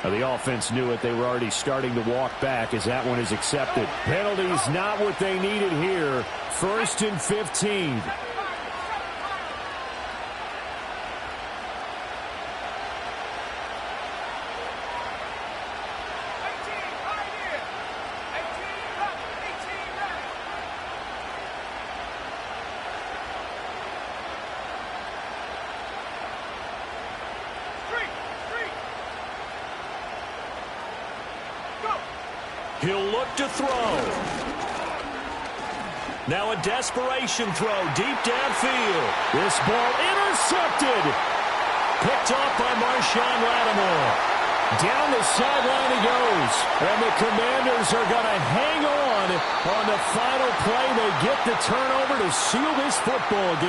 The offense knew it. They were already starting to walk back as that one is accepted. Penalties not what they needed here. 1st and 15. He'll look to throw. Now a desperation throw deep downfield. This ball intercepted. Picked off by Marshawn Lattimore. Down the sideline he goes. And the Commanders are going to hang on the final play. They get the turnover to seal this football game.